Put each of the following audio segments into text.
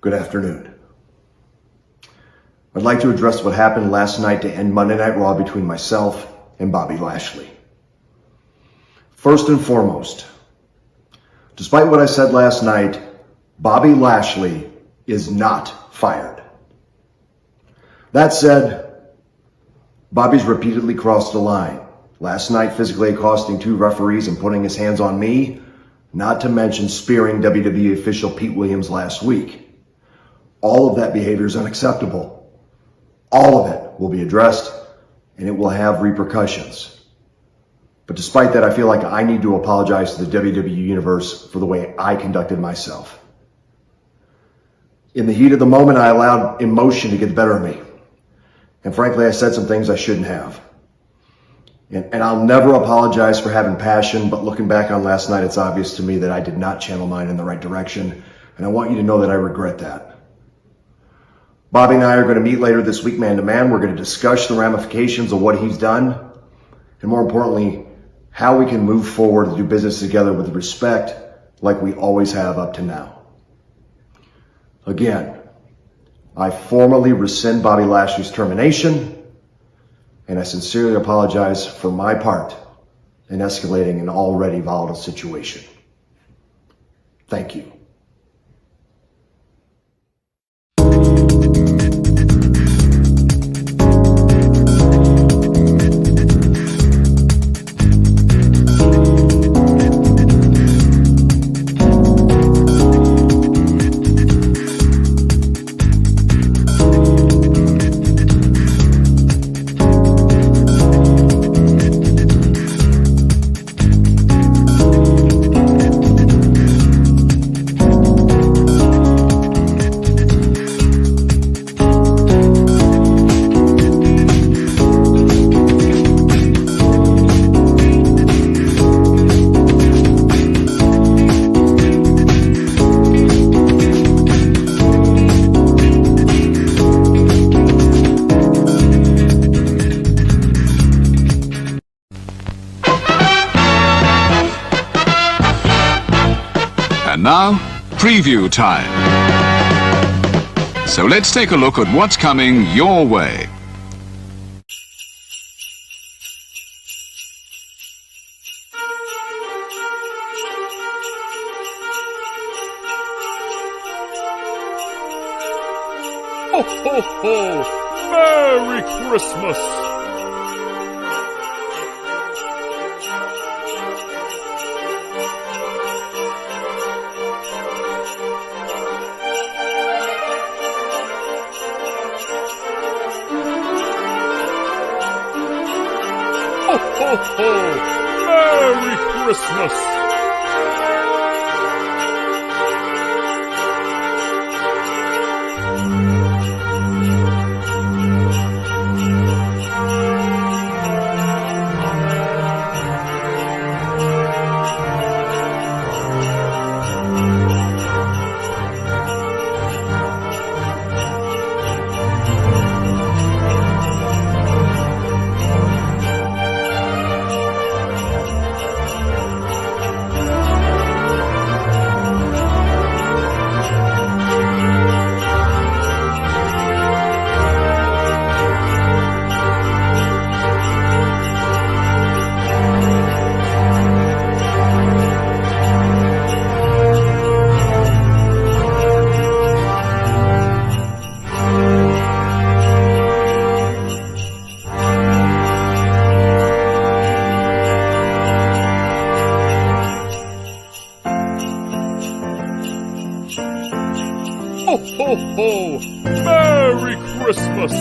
Good afternoon. I'd like to address what happened last night to end Monday Night Raw between myself and Bobby Lashley. First and foremost, despite what I said last night, Bobby Lashley is not fired. That said, Bobby's repeatedly crossed the line. Last night, physically accosting two referees and putting his hands on me, not to mention spearing WWE official Pete Williams last week. All of that behavior is unacceptable. All of it will be addressed, and it will have repercussions. But despite that, I feel like I need to apologize to the WWE Universe for the way I conducted myself. In the heat of the moment, I allowed emotion to get the better of me. And frankly, I said some things I shouldn't have. And I'll never apologize for having passion, but looking back on last night, it's obvious to me that I did not channel mine in the right direction. And I want you to know that I regret that. Bobby and I are going to meet later this week, man to man. We're going to discuss the ramifications of what he's done. And more importantly, how we can move forward and do business together with respect like we always have up to now. Again, I formally rescind Bobby Lashley's termination, and I sincerely apologize for my part in escalating an already volatile situation. Thank you. And now, preview time. So let's take a look at what's coming your way. Ho, ho, ho! Merry Christmas! Ho, ho, ho! Merry Christmas! Ho, ho, ho! Merry Christmas!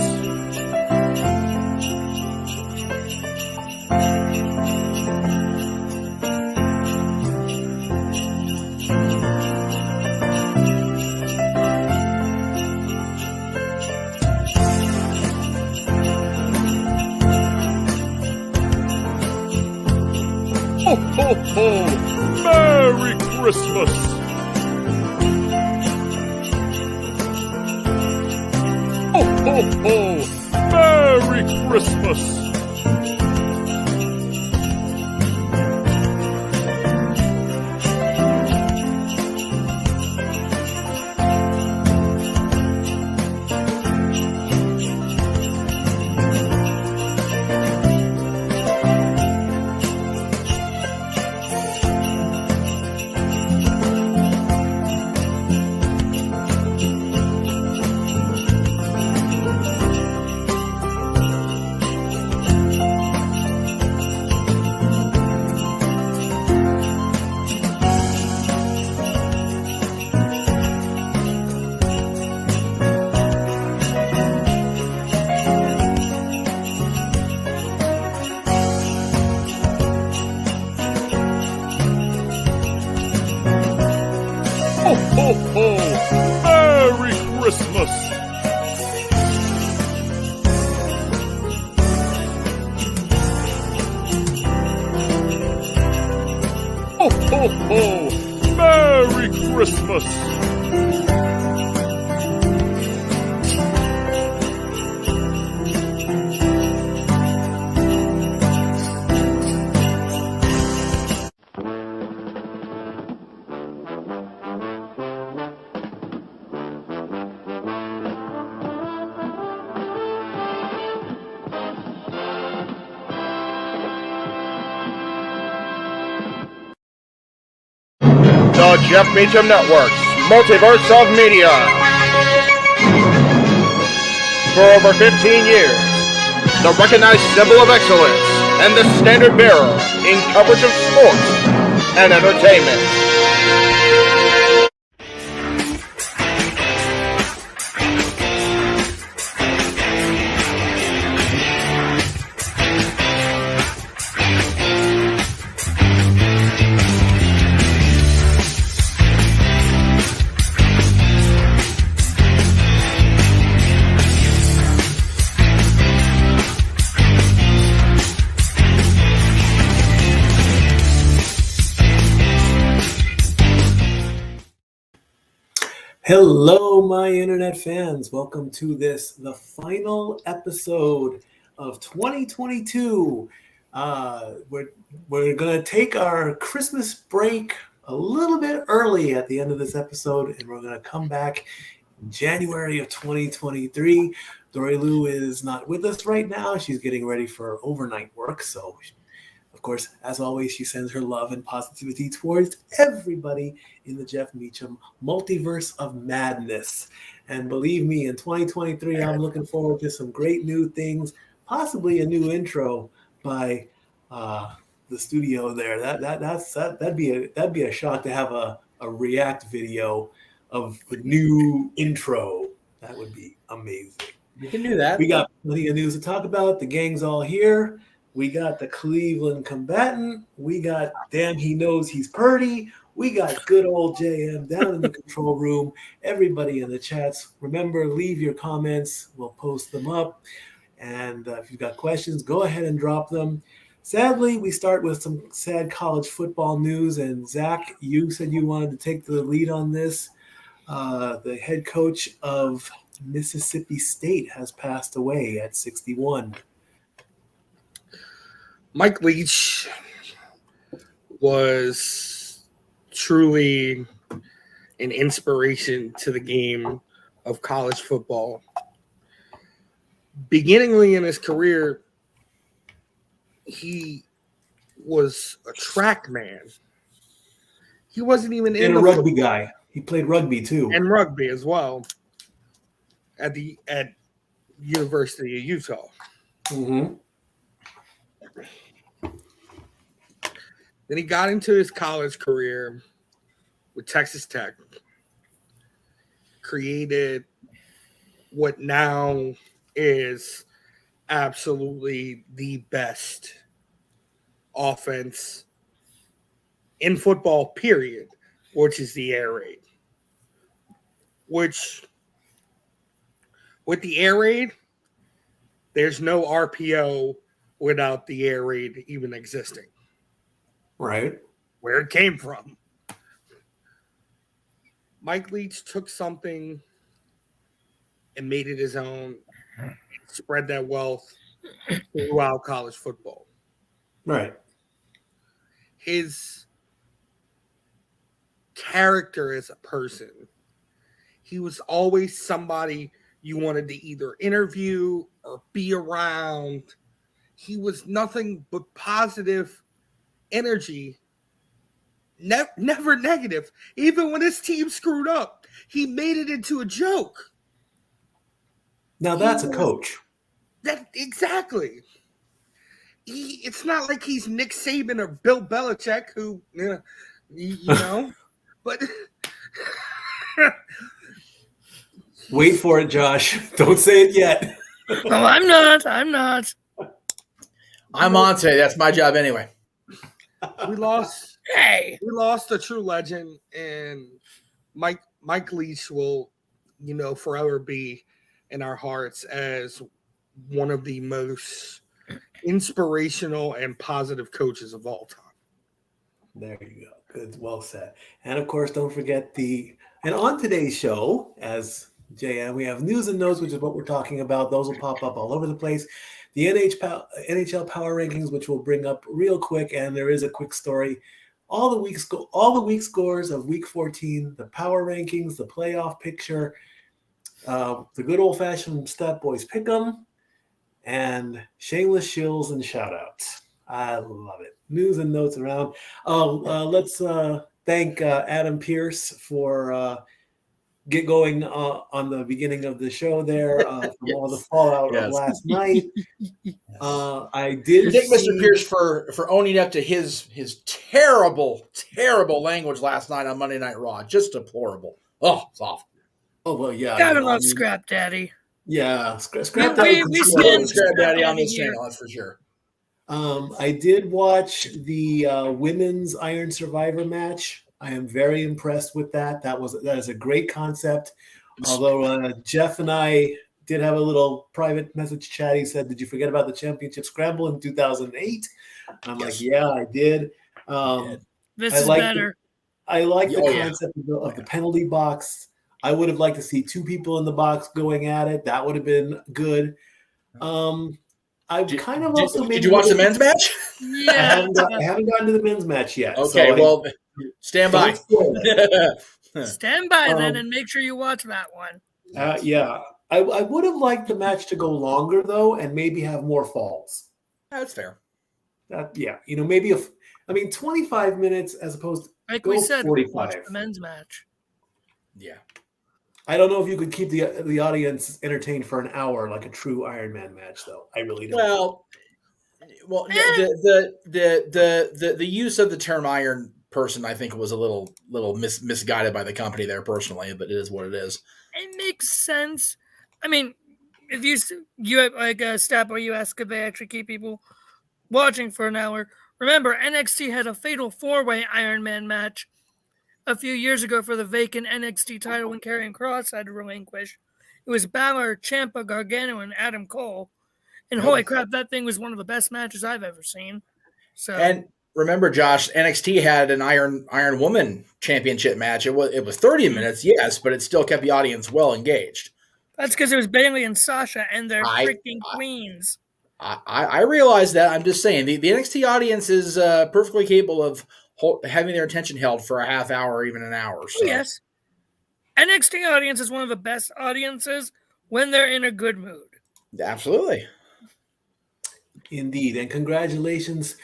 Ho, ho, ho! Merry Christmas! Ho, ho, ho! Merry Christmas! Christmas! Ho, ho, ho! Merry Christmas! The Jeff Meacham Network's Multiverse of Media. For over 15 years, the recognized symbol of excellence and the standard bearer in coverage of sports and entertainment. Hello, my internet fans. Welcome to the final episode of 2022. We're going to take our Christmas break a little bit early at the end of this episode, and we're going to come back in January of 2023. Dory Lou is not with us right now. She's getting ready for overnight work, so of course, as always, she sends her love and positivity towards everybody in the Jeff Meacham multiverse of madness. And believe me, in 2023, I'm looking forward to some great new things, possibly a new intro by the studio there. That'd be a shock to have a react video of a new intro. That would be amazing. You can do that. We got plenty of news to talk about. The gang's all here. We got the Cleveland combatant. We got Damn He Knows He's Purdy. We got good old JM down in the control room. Everybody in the chats, remember, leave your comments. We'll post them up. And if you've got questions, go ahead and drop them. Sadly, we start with some sad college football news. And Zach, you said you wanted to take the lead on this. The head coach of Mississippi State has passed away at 61. Mike Leach was truly an inspiration to the game of college football. Beginningly in his career, he was a track man. He wasn't even in a rugby guy. He played rugby too. And rugby as well at University of Utah. Mm-hmm. Then he got into his college career with Texas Tech, created what now is absolutely the best offense in football, period, which is the air raid. Which, with the air raid, there's no RPO without the air raid even existing. Right. Where it came from. Mike Leach took something and made it his own, spread that wealth throughout college football. Right. His character as a person, he was always somebody you wanted to either interview or be around. He was nothing but positive energy, never negative. Even when his team screwed up, he made it into a joke. Now that's a coach. That exactly. It's not like he's Nick Saban or Bill Belichick, who you know, but wait for it, Josh. Don't say it yet. No, I'm not. I'm on today. That's my job anyway. we lost. Hey, We lost a true legend, and Mike Leach will forever be in our hearts as one of the most inspirational and positive coaches of all time. There you go. Good. Well said. And of course, don't forget and on today's show, as JM, we have news and notes, which is what we're talking about. Those will pop up all over the place. The NHL Power Rankings, which we'll bring up real quick. And there is a quick story. All the week scores of week 14, the power rankings, the playoff picture, the good old fashioned Stat Boys Pick'em, and shameless shills and shout outs. I love it. News and notes around. Let's thank Adam Pierce for get going on the beginning of the show there from all the fallout of last night. I did thank Mr. Pierce for owning up to his terrible language last night on Monday Night Raw. Just deplorable. Oh, it's awful. Oh well, yeah. Gotta love Scrap Daddy. Yeah, Scrap Daddy. We stand Scrap Daddy on this channel, that's for sure. I did watch the women's Iron Survivor match. I am very impressed with that. That is a great concept. Although Jeff and I did have a little private message chat. He said, "Did you forget about the championship scramble in 2008?" I'm like, "Yeah, I did." This is better. I like the concept of the penalty box. I would have liked to see two people in the box going at it. That would have been good. Did you watch the men's match? Yeah. I haven't gotten to the men's match yet. Okay, so stand by. Stand by then and make sure you watch that one. Yeah. I would have liked the match to go longer, though, and maybe have more falls. That's fair. Maybe 25 minutes as opposed to like we said, 45. watch the men's match. Yeah. I don't know if you could keep the audience entertained for an hour like a true Iron Man match, though. I really don't. Well, the use of the term Iron Person, I think, was a little misguided by the company there, personally. But it is what it is. It makes sense. I mean, if you have like a stat where you ask if they actually keep people watching for an hour. Remember, NXT had a fatal 4-way Iron Man match a few years ago for the vacant NXT title when Karrion Kross had to relinquish. It was Balor, Ciampa, Gargano, and Adam Cole. And holy crap, that thing was one of the best matches I've ever seen. So, and remember, Josh, NXT had an Iron Woman championship match. It was 30 minutes, yes, but it still kept the audience well engaged. That's because it was Bayley and Sasha, and they're freaking queens. I realize that. I'm just saying the NXT audience is perfectly capable of having their attention held for a half hour or even an hour. So. Oh, yes. NXT audience is one of the best audiences when they're in a good mood. Absolutely. Indeed. And congratulations.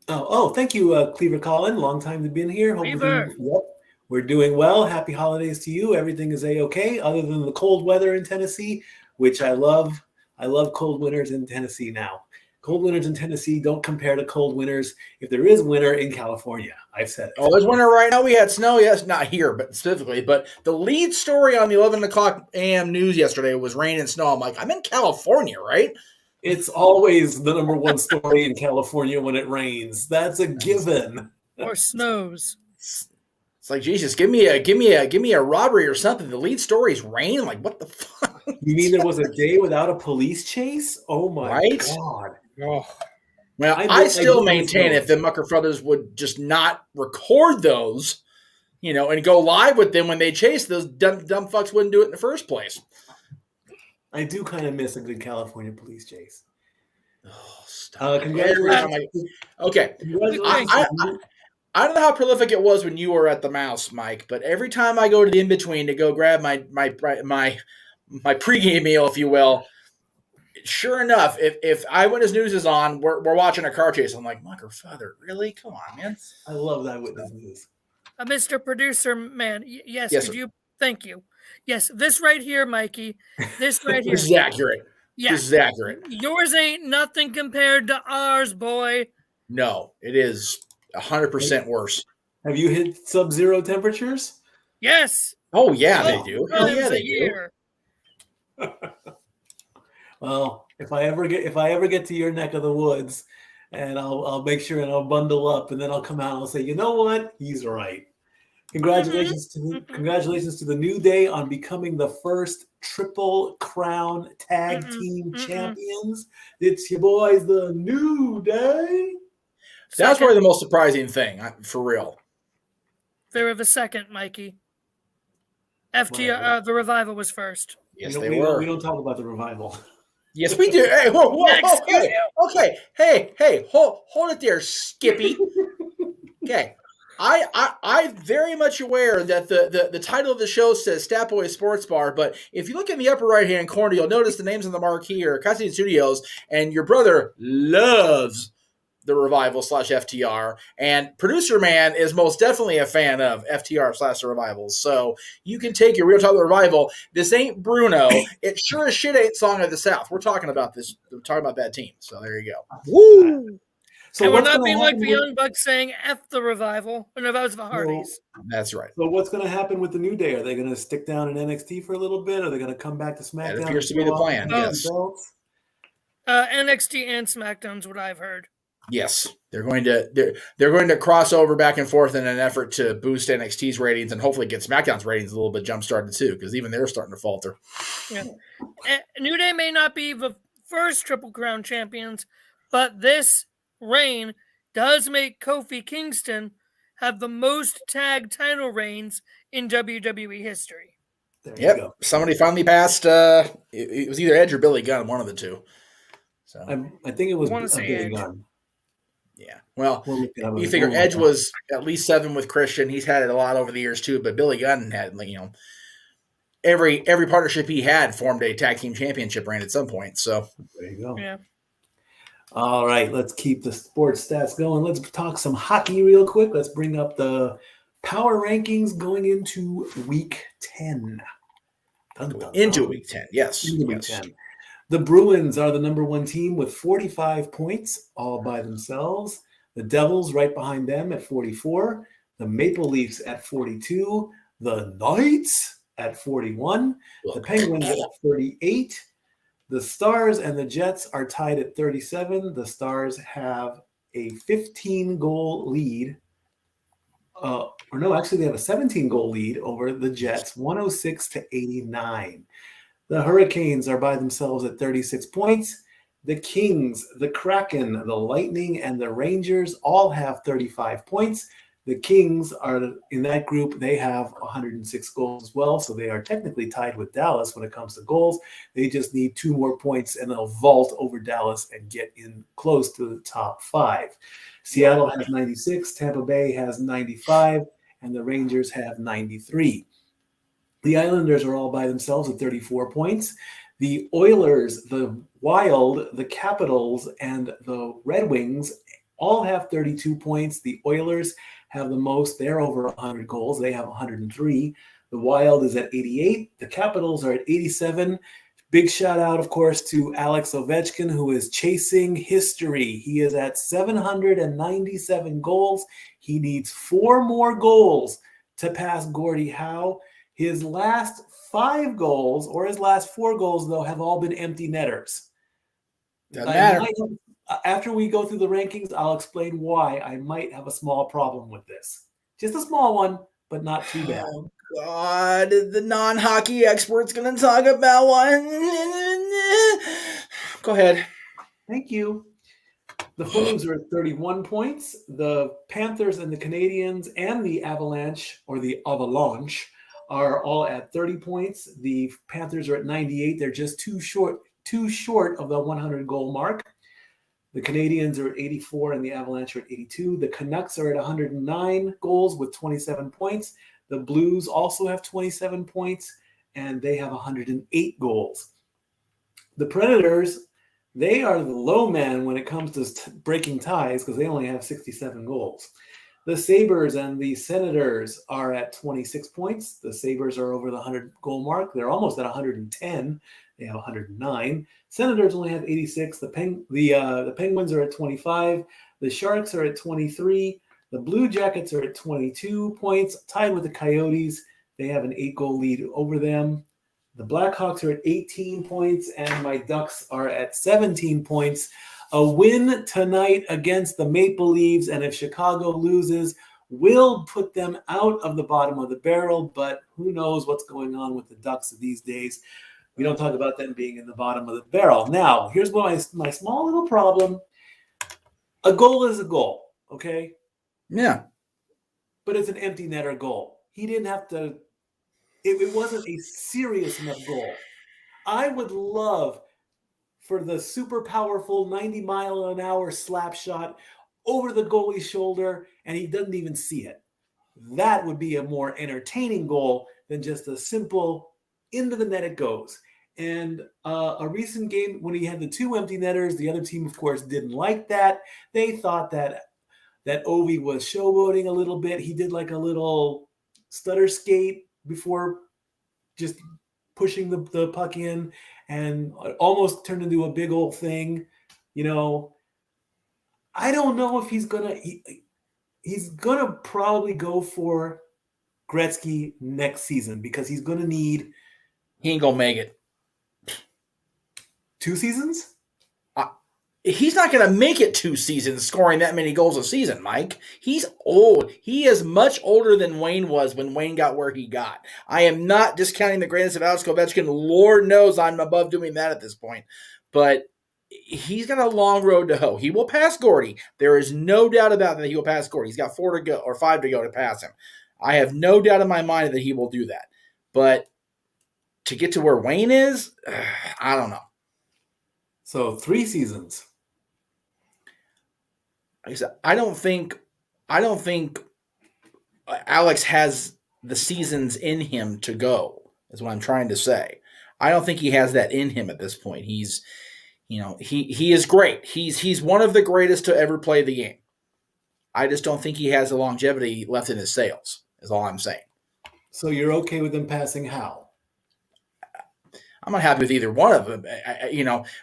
Thank you, Cleaver Collin. Long time to be in here. We're doing well. Happy holidays to you. Everything is A-okay, other than the cold weather in Tennessee, which I love. I love cold winters in Tennessee now. Cold winters in Tennessee don't compare to cold winters if there is winter in California. I've said it. Oh, there's winter right now. We had snow. Yes, not here, but specifically. But the lead story on the 11 o'clock a.m. news yesterday was rain and snow. I'm like, I'm in California, right? It's always the number one story in California when it rains. That's a given. Or snows. It's like, Jesus, give me a robbery or something. The lead story is rain. Like, what the fuck? You mean there was a day without a police chase? Oh my God. Oh. Well, I still maintain if the Mucker brothers would just not record those, and go live with them when they chase, those dumb fucks wouldn't do it in the first place. I do kind of miss a good California police chase. Oh, stop. Congratulations. Okay. I don't know how prolific it was when you were at the Mouse, Mike, but every time I go to the in-between to go grab my pregame meal, if you will, sure enough, if Eyewitness News is on, we're watching a car chase. I'm like, Mucker Father, really? Come on, man. I love that Eyewitness News. Mr. Producer, man, yes, yes could you? Thank you. Yes, this right here, Mikey. This right here. This is accurate. Yeah. This is accurate. Yours ain't nothing compared to ours, boy. No, it is 100% worse. Have you hit sub-zero temperatures? Yes. Oh, yeah, they do. Oh, yeah, they do. Well, if I ever get to your neck of the woods, and I'll make sure and I'll bundle up, and then I'll come out and I'll say, you know what? He's right. Congratulations to the New Day on becoming the first Triple Crown Tag Team Champions. It's your boys, the New Day. That's probably the most surprising thing, for real. They were the second, Mikey. FTR, the Revival was first. Yes, we don't talk about the Revival. Yes, we do. Hey, whoa, hey, hold it there, Skippy. Okay. I'm very much aware that the title of the show says Stat Boy Sports Bar, but if you look in the upper right-hand corner, you'll notice the names on the marquee are Casa D-18 Studios, and your brother loves the Revival / FTR, and Producer Man is most definitely a fan of FTR / the Revival. So you can take your Real Talk the Revival. This ain't Bruno. It sure as shit ain't Song of the South. We're talking about this. We're talking about that team. So there you go. Woo! So and we're not being like the Young Bucks saying F the Revival. No, that was the Hardys. That's right. So what's going to happen with the New Day? Are they going to stick down in NXT for a little bit? Are they going to come back to SmackDown? That appears to be the plan, yes. NXT and SmackDown's what I've heard. Yes, they're going to cross over back and forth in an effort to boost NXT's ratings and hopefully get SmackDown's ratings a little bit jump started too, because even they're starting to falter. Yeah, New Day may not be the first Triple Crown champions, but this reign does make Kofi Kingston have the most tag title reigns in WWE history. Yep, somebody finally passed. It was either Edge or Billy Gunn, one of the two. So I think it was Billy Gunn. Yeah, well, you figure Edge was at least 7 with Christian. He's had it a lot over the years too, but Billy Gunn had, every partnership he had formed a tag team championship reign at some point. So there you go. Yeah. All right, let's keep the sports stats going. Let's talk some hockey real quick. Let's bring up the power rankings going into Week 10. Into Week 10, yes. Into Week 10. The Bruins are the number 1 team with 45 points all by themselves. The Devils right behind them at 44. The Maple Leafs at 42. The Knights at 41. The Penguins at 38. The Stars and the Jets are tied at 37. The Stars have a 15-goal lead. They have a 17-goal lead over the Jets, 106-89. The Hurricanes are by themselves at 36 points. The Kings, the Kraken, the Lightning, and the Rangers all have 35 points. The Kings are in that group. They have 106 goals as well, so they are technically tied with Dallas when it comes to goals. They just need 2 more points, and they'll vault over Dallas and get in close to the top 5. Seattle has 96, Tampa Bay has 95, and the Rangers have 93. The Islanders are all by themselves at 34 points. The Oilers, the Wild, the Capitals, and the Red Wings all have 32 points. The Oilers have the most. They're over 100 goals. They have 103. The Wild is at 88. The Capitals are at 87. Big shout out, of course, to Alex Ovechkin, who is chasing history. He is at 797 goals. He needs 4 more goals to pass Gordie Howe. His last 5 goals, or his last 4 goals, though, have all been empty netters. Doesn't matter. After we go through the rankings, I'll explain why I might have a small problem with this. Just a small one, but not too bad. Oh, God, the non-hockey expert's going to talk about one. Go ahead. Thank you. The Flames are at 31 points. The Panthers and the Canadiens and the Avalanche, or the Avalanche, are all at 30 points. The Panthers are at 98. They're just too short of the 100-goal mark. The Canadiens are at 84 and the Avalanche are at 82. The Canucks are at 109 goals with 27 points. The Blues also have 27 points, and they have 108 goals. The Predators, they are the low man when it comes to breaking ties because they only have 67 goals. The Sabres and the Senators are at 26 points. The Sabres are over the 100-goal mark. They're almost at 110. They have 109. Senators only have 86. The Penguins are at 25. The Sharks are at 23. The Blue Jackets are at 22 points, tied with the Coyotes. They have an 8-goal lead over them. The Blackhawks are at 18 points, and my Ducks are at 17 points. A win tonight against the Maple Leafs, and if Chicago loses, will put them out of the bottom of the barrel, but who knows what's going on with the Ducks these days. We don't talk about them being in the bottom of the barrel. Now, here's my small little problem. A goal is a goal, okay? Yeah. But it's an empty netter goal. He didn't have to, it wasn't a serious enough goal. I would love for the super powerful 90-mile-an-hour slap shot over the goalie's shoulder, and he doesn't even see it. That would be a more entertaining goal than just a simple into the net it goes. And a recent game when he had the 2 empty netters, the other team, of course, didn't like that. They thought that Ovi was showboating a little bit. He did like a little stutter skate before just pushing the puck in, and almost turned into a big old thing. You know, I don't know if he's gonna probably go for Gretzky next season, because he's gonna need. He ain't gonna make it. 2 seasons? He's not going to make it 2 seasons scoring that many goals a season, Mike. He's old. He is much older than Wayne was when Wayne got where he got. I am not discounting the greatness of Alex Ovechkin. Lord knows I'm above doing that at this point. But he's got a long road to hoe. He will pass Gordy. There is no doubt about that he will pass Gordy. He's got 4 to go or 5 to go to pass him. I have no doubt in my mind that he will do that. But to get to where Wayne is, I don't know. So 3 seasons. Like I said, I don't think Alex has the seasons in him to go, is what I'm trying to say. I don't think he has that in him at this point. He's, he is great. He's one of the greatest to ever play the game. I just don't think he has the longevity left in his sails, is all I'm saying. So you're okay with him passing Hal? I'm not happy with either one of them.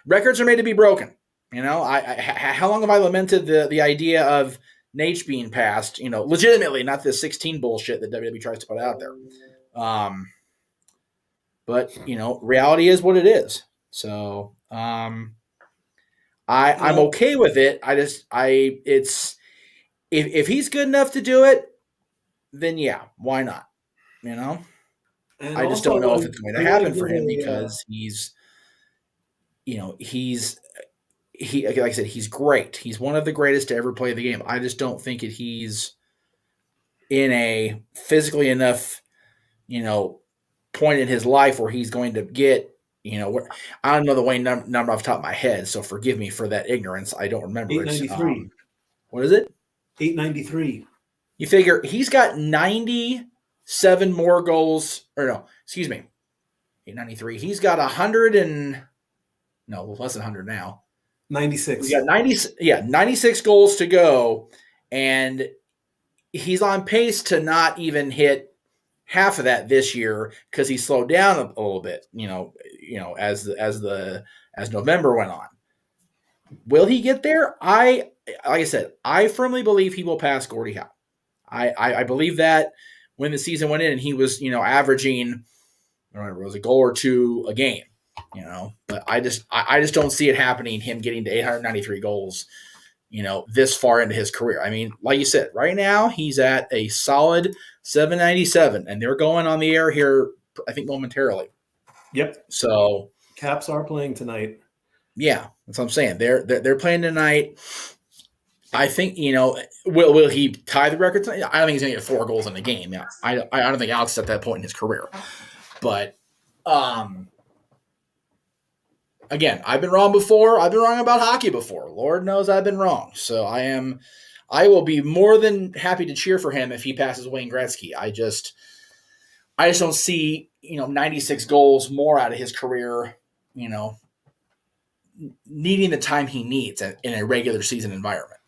Records are made to be broken. How long have I lamented the idea of Nate being passed? Legitimately, not this 16 bullshit that WWE tries to put out there. But reality is what it is. So I'm okay with it. If he's good enough to do it, then yeah, why not? And I just don't know if it's going to happen for him because he's like I said, he's great. He's one of the greatest to ever play the game. I just don't think he's in a physically enough, point in his life where he's going to get, I don't know the Wayne number off the top of my head, so forgive me for that ignorance. I don't remember. 893. What is it? 893. You figure he's got 97 more goals, or no, excuse me, 893. He's got less than 100 now. 96. We got 96 goals to go, and he's on pace to not even hit half of that this year because he slowed down a little bit, as November went on. Will he get there? Like I said, I firmly believe he will pass Gordie Howe. I believe that when the season went in and he was, averaging, I don't know, it was a goal or 2 a game. But I just don't see it happening, him getting to 893 goals, this far into his career. I mean, like you said, right now he's at a solid 797, and they're going on the air here, I think, momentarily. Yep. So Caps are playing tonight. Yeah, that's what I'm saying. They're playing tonight. I think, will he tie the record tonight? I don't think he's going to get 4 goals in a game. Yeah, I don't think Alex is at that point in his career. But again, I've been wrong before. I've been wrong about hockey before. Lord knows I've been wrong. So I will be more than happy to cheer for him if he passes Wayne Gretzky. I just don't see, 96 goals more out of his career, needing the time he needs in a regular season environment.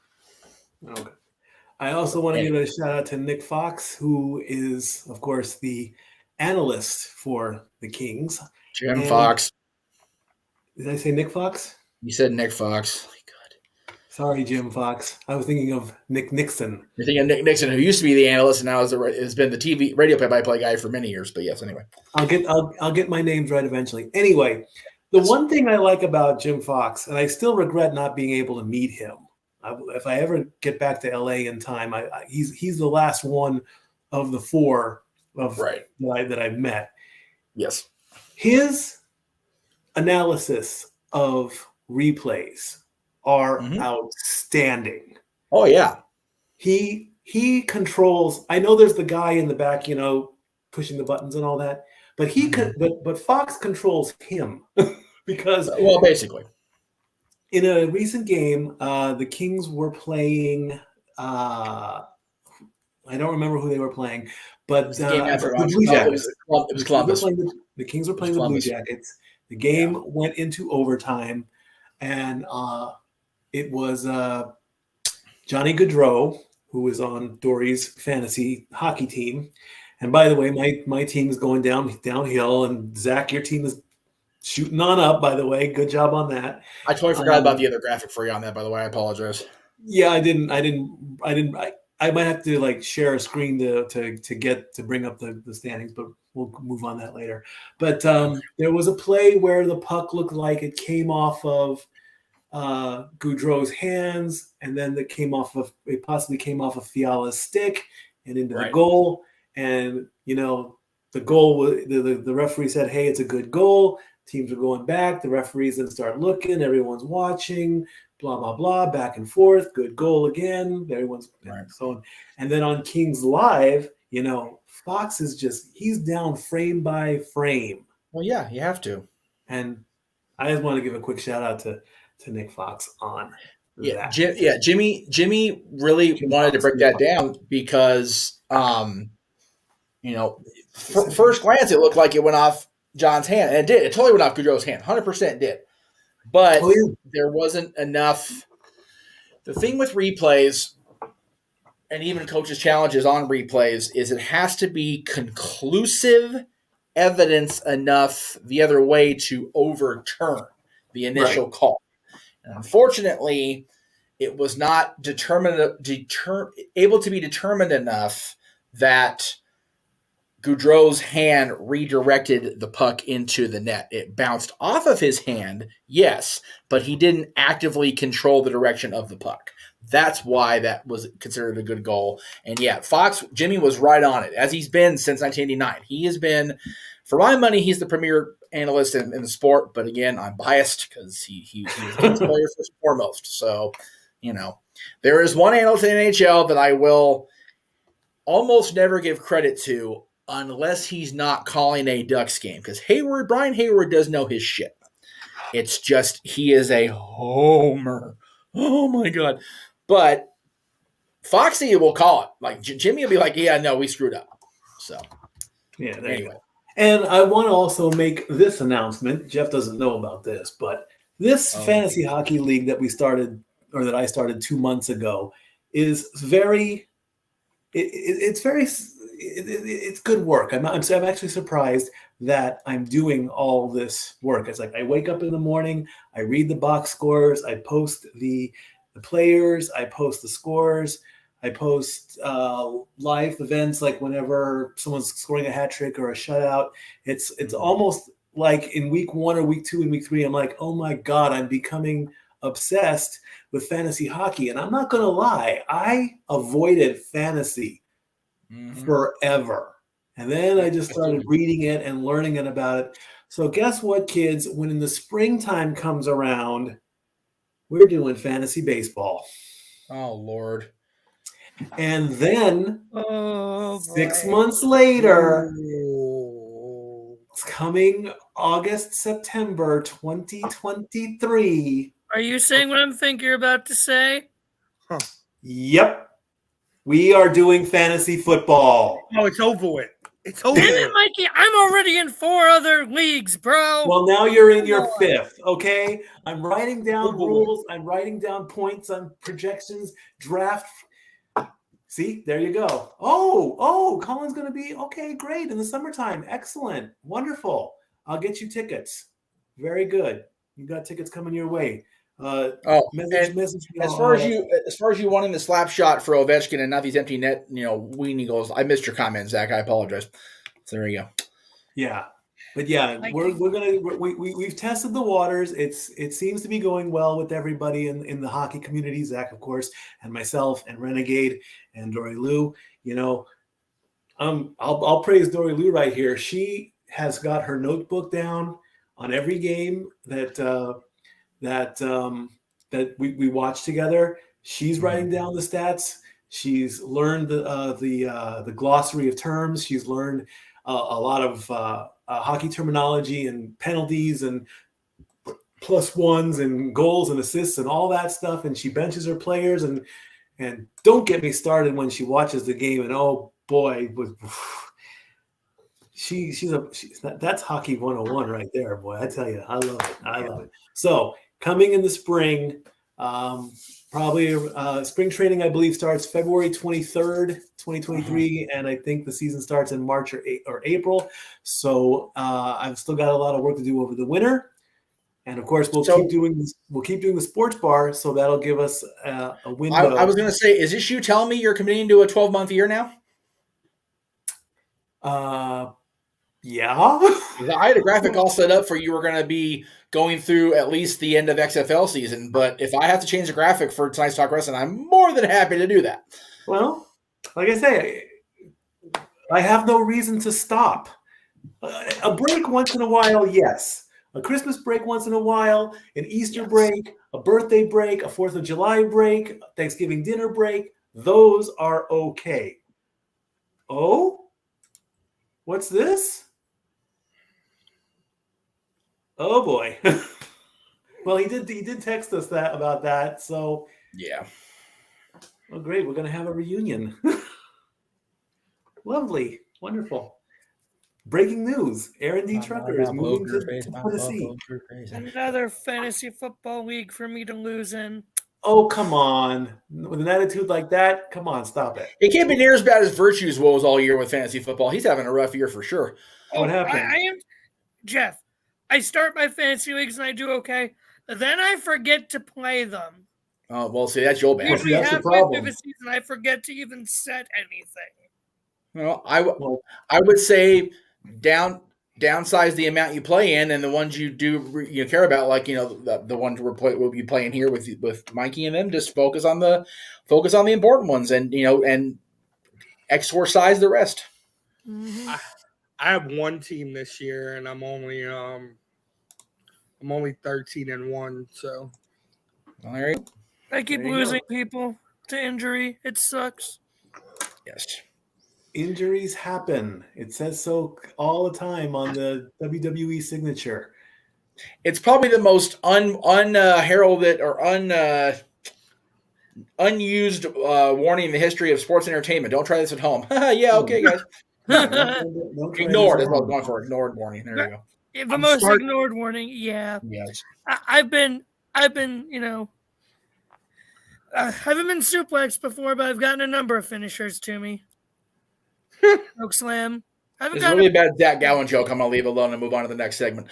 Okay. I also want to give a shout out to Nick Fox, who is, of course, the analyst for the Kings. Jim Fox. Did I say Nick Fox? You said Nick Fox. God. Sorry, Jim Fox. I was thinking of Nick Nixon. You're thinking of Nick Nixon, who used to be the analyst and now has been the TV radio play-by-play guy for many years. But yes, anyway. I'll get my names right eventually. Anyway, the one thing I like about Jim Fox, and I still regret not being able to meet him, if I ever get back to LA in time, he's the last one of the four that I've met. Yes. His analysis of replays are outstanding. Oh yeah. He controls. I know there's the guy in the back, pushing the buttons and all that, but but Fox controls him because basically. In a recent game, the Kings were playing. I don't remember who they were playing, but the Blue Jackets. It was Columbus. The Kings were playing the Blue Jackets. The game went into overtime, and it was Johnny Gaudreau, who was on Dory's fantasy hockey team. And by the way, my team is going downhill, and Zach, your team is shooting on up, by the way. Good job on that. I totally forgot about the other graphic for you on that, by the way. I apologize. Yeah, I didn't. I might have to share a screen to bring up the standings, but we'll move on that later. But there was a play where the puck looked like it came off of Gaudreau's hands, and then it possibly came off of Fiala's stick and into the goal. And the goal, the referee said, "Hey, it's a good goal." Teams are going back. The referees then start looking. Everyone's watching. Blah blah blah. Back and forth. Good goal again. Everyone's so on. And then on Kings Live, Fox is he's down frame by frame. Well, yeah, you have to. And I just want to give a quick shout out to Nick Fox on that. Jimmy really wanted to break that down because first glance it looked like it went off John's hand, and it did. It totally went off Gaudreau's hand. 100% did. But there wasn't enough. The thing with replays, and even coaches' challenges on replays, is it has to be conclusive evidence enough the other way to overturn the initial call. And unfortunately, it was not able to be determined enough that Gaudreau's hand redirected the puck into the net. It bounced off of his hand, yes, but he didn't actively control the direction of the puck. That's why that was considered a good goal. And yeah, Jimmy was right on it, as he's been since 1989. He has been, for my money, he's the premier analyst in the sport. But again, I'm biased because he was a Kings player first and foremost. So, there is one analyst in the NHL that I will almost never give credit to unless he's not calling a Ducks game, because Brian Hayward does know his shit. It's just he is a homer. Oh my god! But Foxy will call it. Like Jimmy will be like, "Yeah, no, we screwed up." So yeah. Anyway, and I want to also make this announcement. Jeff doesn't know about this, but this fantasy hockey league that we started, or that I started 2 months ago, is very. It's good work. I'm actually surprised that I'm doing all this work. It's like I wake up in the morning, I read the box scores, I post the players, I post the scores, I post live events, like whenever someone's scoring a hat trick or a shutout. It's almost like in week 1 or week 2 and week 3, I'm like, oh my god, I'm becoming obsessed with fantasy hockey. And I'm not gonna lie, I avoided fantasy forever. And then I just started reading it and learning about it. So guess what, kids? When the springtime comes around, we're doing fantasy baseball. Oh, Lord. And then 6 months later, it's coming August, September 2023. Are you saying what I'm thinking you're about to say? Yep. We are doing fantasy football. Oh, it's over with. It's over. Damn it, Mikey! I'm already in 4 other leagues, bro. Well, now you're in your 5th. Okay, I'm writing down rules. I'm writing down points on projections, draft. See, there you go. Oh, Colin's going to be okay. Great in the summertime. Excellent, wonderful. I'll get you tickets. Very good. You got tickets coming your way. Message as far as you wanting the slap shot for Ovechkin and not these empty net, weenie goals. I missed your comment, Zach. I apologize. So there you go. Yeah, But yeah, Like- we've tested the waters. It seems to be going well with everybody in the hockey community. Zach, of course, and myself, and Renegade, and Dory Lou. You know, I'll praise Dory Lou right here. She has got her notebook down on every game that we watch together. She's writing down the stats. She's learned the glossary of terms. She's learned a lot of hockey terminology and penalties and plus ones and goals and assists and all that stuff. And she benches her players and don't get me started when she watches the game. And oh boy, that's hockey 101 right there, boy. I tell you, I love it. I love it. So coming in the spring, probably spring training, I believe, starts February 23rd, 2023, and I think the season starts in March or April. So I've still got a lot of work to do over the winter, and of course we'll keep doing the sports bar. So that'll give us a window. I was going to say, is this you telling me you're committing to a 12-month year now? Yeah. I had a graphic all set up for you were going to be going through at least the end of XFL season, but if I have to change the graphic for tonight's Talk Wrestling, I'm more than happy to do that. Well, like I say, I have no reason to stop. A break once in a while, yes. A Christmas break once in a while, an Easter break, a birthday break, a 4th of July break, a Thanksgiving dinner break, those are okay. Oh? What's this? Oh boy. Well, he did text us about that. So yeah. Oh, great. We're going to have a reunion. Lovely. Wonderful. Breaking news. Aaron D. Trucker is moving to Tennessee. Another fantasy football league for me to lose in. Oh, come on. With an attitude like that, come on, stop it. It can't be near as bad as Virtue's woes all year with fantasy football. He's having a rough year for sure. What happened? I am Jeff. I start my fantasy leagues and I do okay. Then I forget to play them. Oh, well, see, that's your bad. Usually that's the halfway problem. through the season, I forget to even set anything. Well, I would say downsize the amount you play in, and the ones you do care about, like the ones we'll be playing here with Mikey and them. Just focus on the important ones, and and exorcise the rest. Mm-hmm. I have one team this year, and I'm only 13-1. So All right. I keep There you losing go. people to injury. It sucks. Yes. Injuries happen. It says so all the time on the WWE signature. It's probably the most unheralded or unused warning in the history of sports entertainment. Don't try this at home. Yeah, okay, guys. Don't try Ignored this is what I was at going home. for. Ignored warning. There you go. The most ignored warning. Yeah. Yes. I've been, I haven't been suplexed before, but I've gotten a number of finishers to me. Choke slam. I haven't It's gotten really bad Zach Gowan joke. I'm gonna leave alone and move on to the next segment.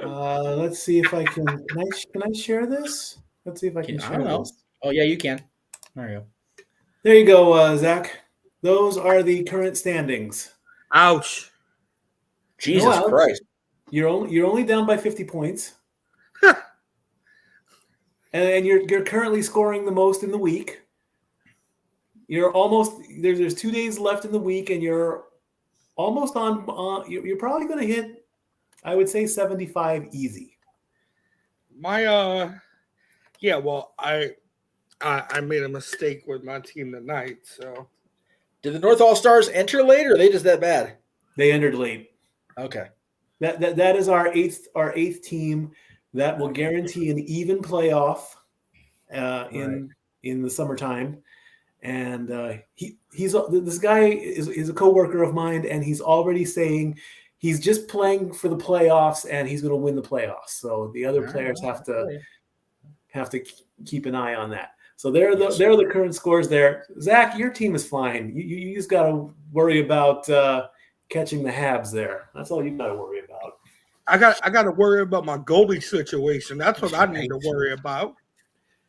Let's see if I can. Can I share this? Let's see if I can I share don't know. this. Oh yeah, you can. There you go. There you go, Zach. Those are the current standings. ouch. Jesus No, Alex. Christ. You're only down by 50 points, and you're currently scoring the most in the week. You're almost there's 2 days left in the week, and you're almost on. You're probably going to hit, I would say, 75 easy. My yeah, well, I made a mistake with my team tonight, so Did the North All Stars enter late, or are they just that bad? They entered late. Okay. That is our eighth team that will guarantee an even playoff in the summertime. And this guy is a coworker of mine, and he's already saying he's just playing for the playoffs, and he's going to win the playoffs. So the other players have to keep an eye on that. So they're the current scores there. Zach, your team is fine. You just got to worry about catching the Habs there. That's all you got to worry about. I got to worry about my goalie situation. That's what I need to worry about.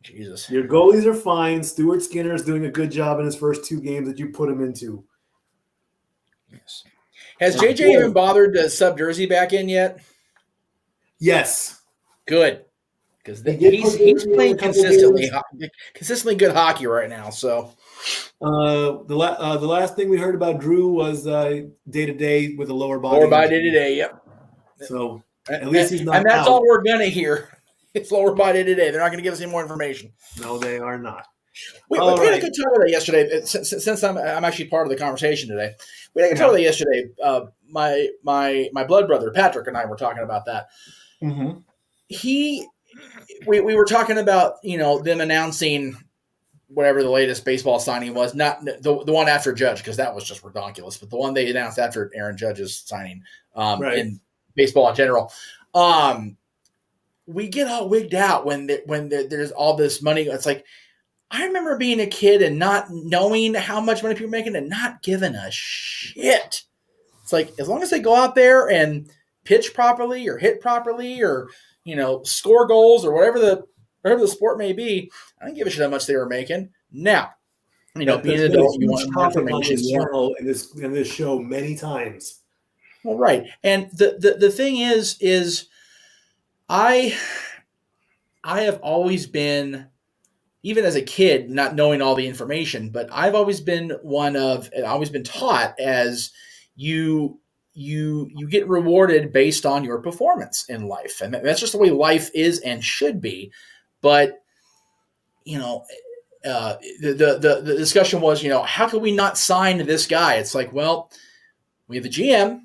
Jesus. Your goalies are fine. Stuart Skinner is doing a good job in his first 2 games that you put him into. Yes. Has JJ even bothered to sub Jersey back in yet? Yes. Good. Because He did he's put Jersey on playing a couple consistently good hockey right now. So the last thing we heard about Drew was day-to-day with a lower body. lower body today, yep. So at least he's not and that's out. all we're going to hear. It's lower body today. They're not going to give us any more information. No, they are not. We had a good talk about that yesterday. Since I'm actually part of the conversation today, we had a good talk about that yesterday. My blood brother Patrick and I were talking about that. Mm-hmm. We were talking about them announcing whatever the latest baseball signing was, not the one after Judge, because that was just ridiculous, but the one they announced after Aaron Judge's signing in baseball in general. We get all wigged out when there's all this money. It's like, I remember being a kid and not knowing how much money people were making and not giving a shit. It's like, as long as they go out there and pitch properly or hit properly or, score goals or whatever the sport may be, I don't give a shit how much they were making. Now, being an adult, you want more information. In this show many times. Well, right. And the thing is I have always been, even as a kid, not knowing all the information, but I've always been taught as you get rewarded based on your performance in life. And that's just the way life is and should be. But, the discussion was, how can we not sign this guy? It's like, well, we have the GM.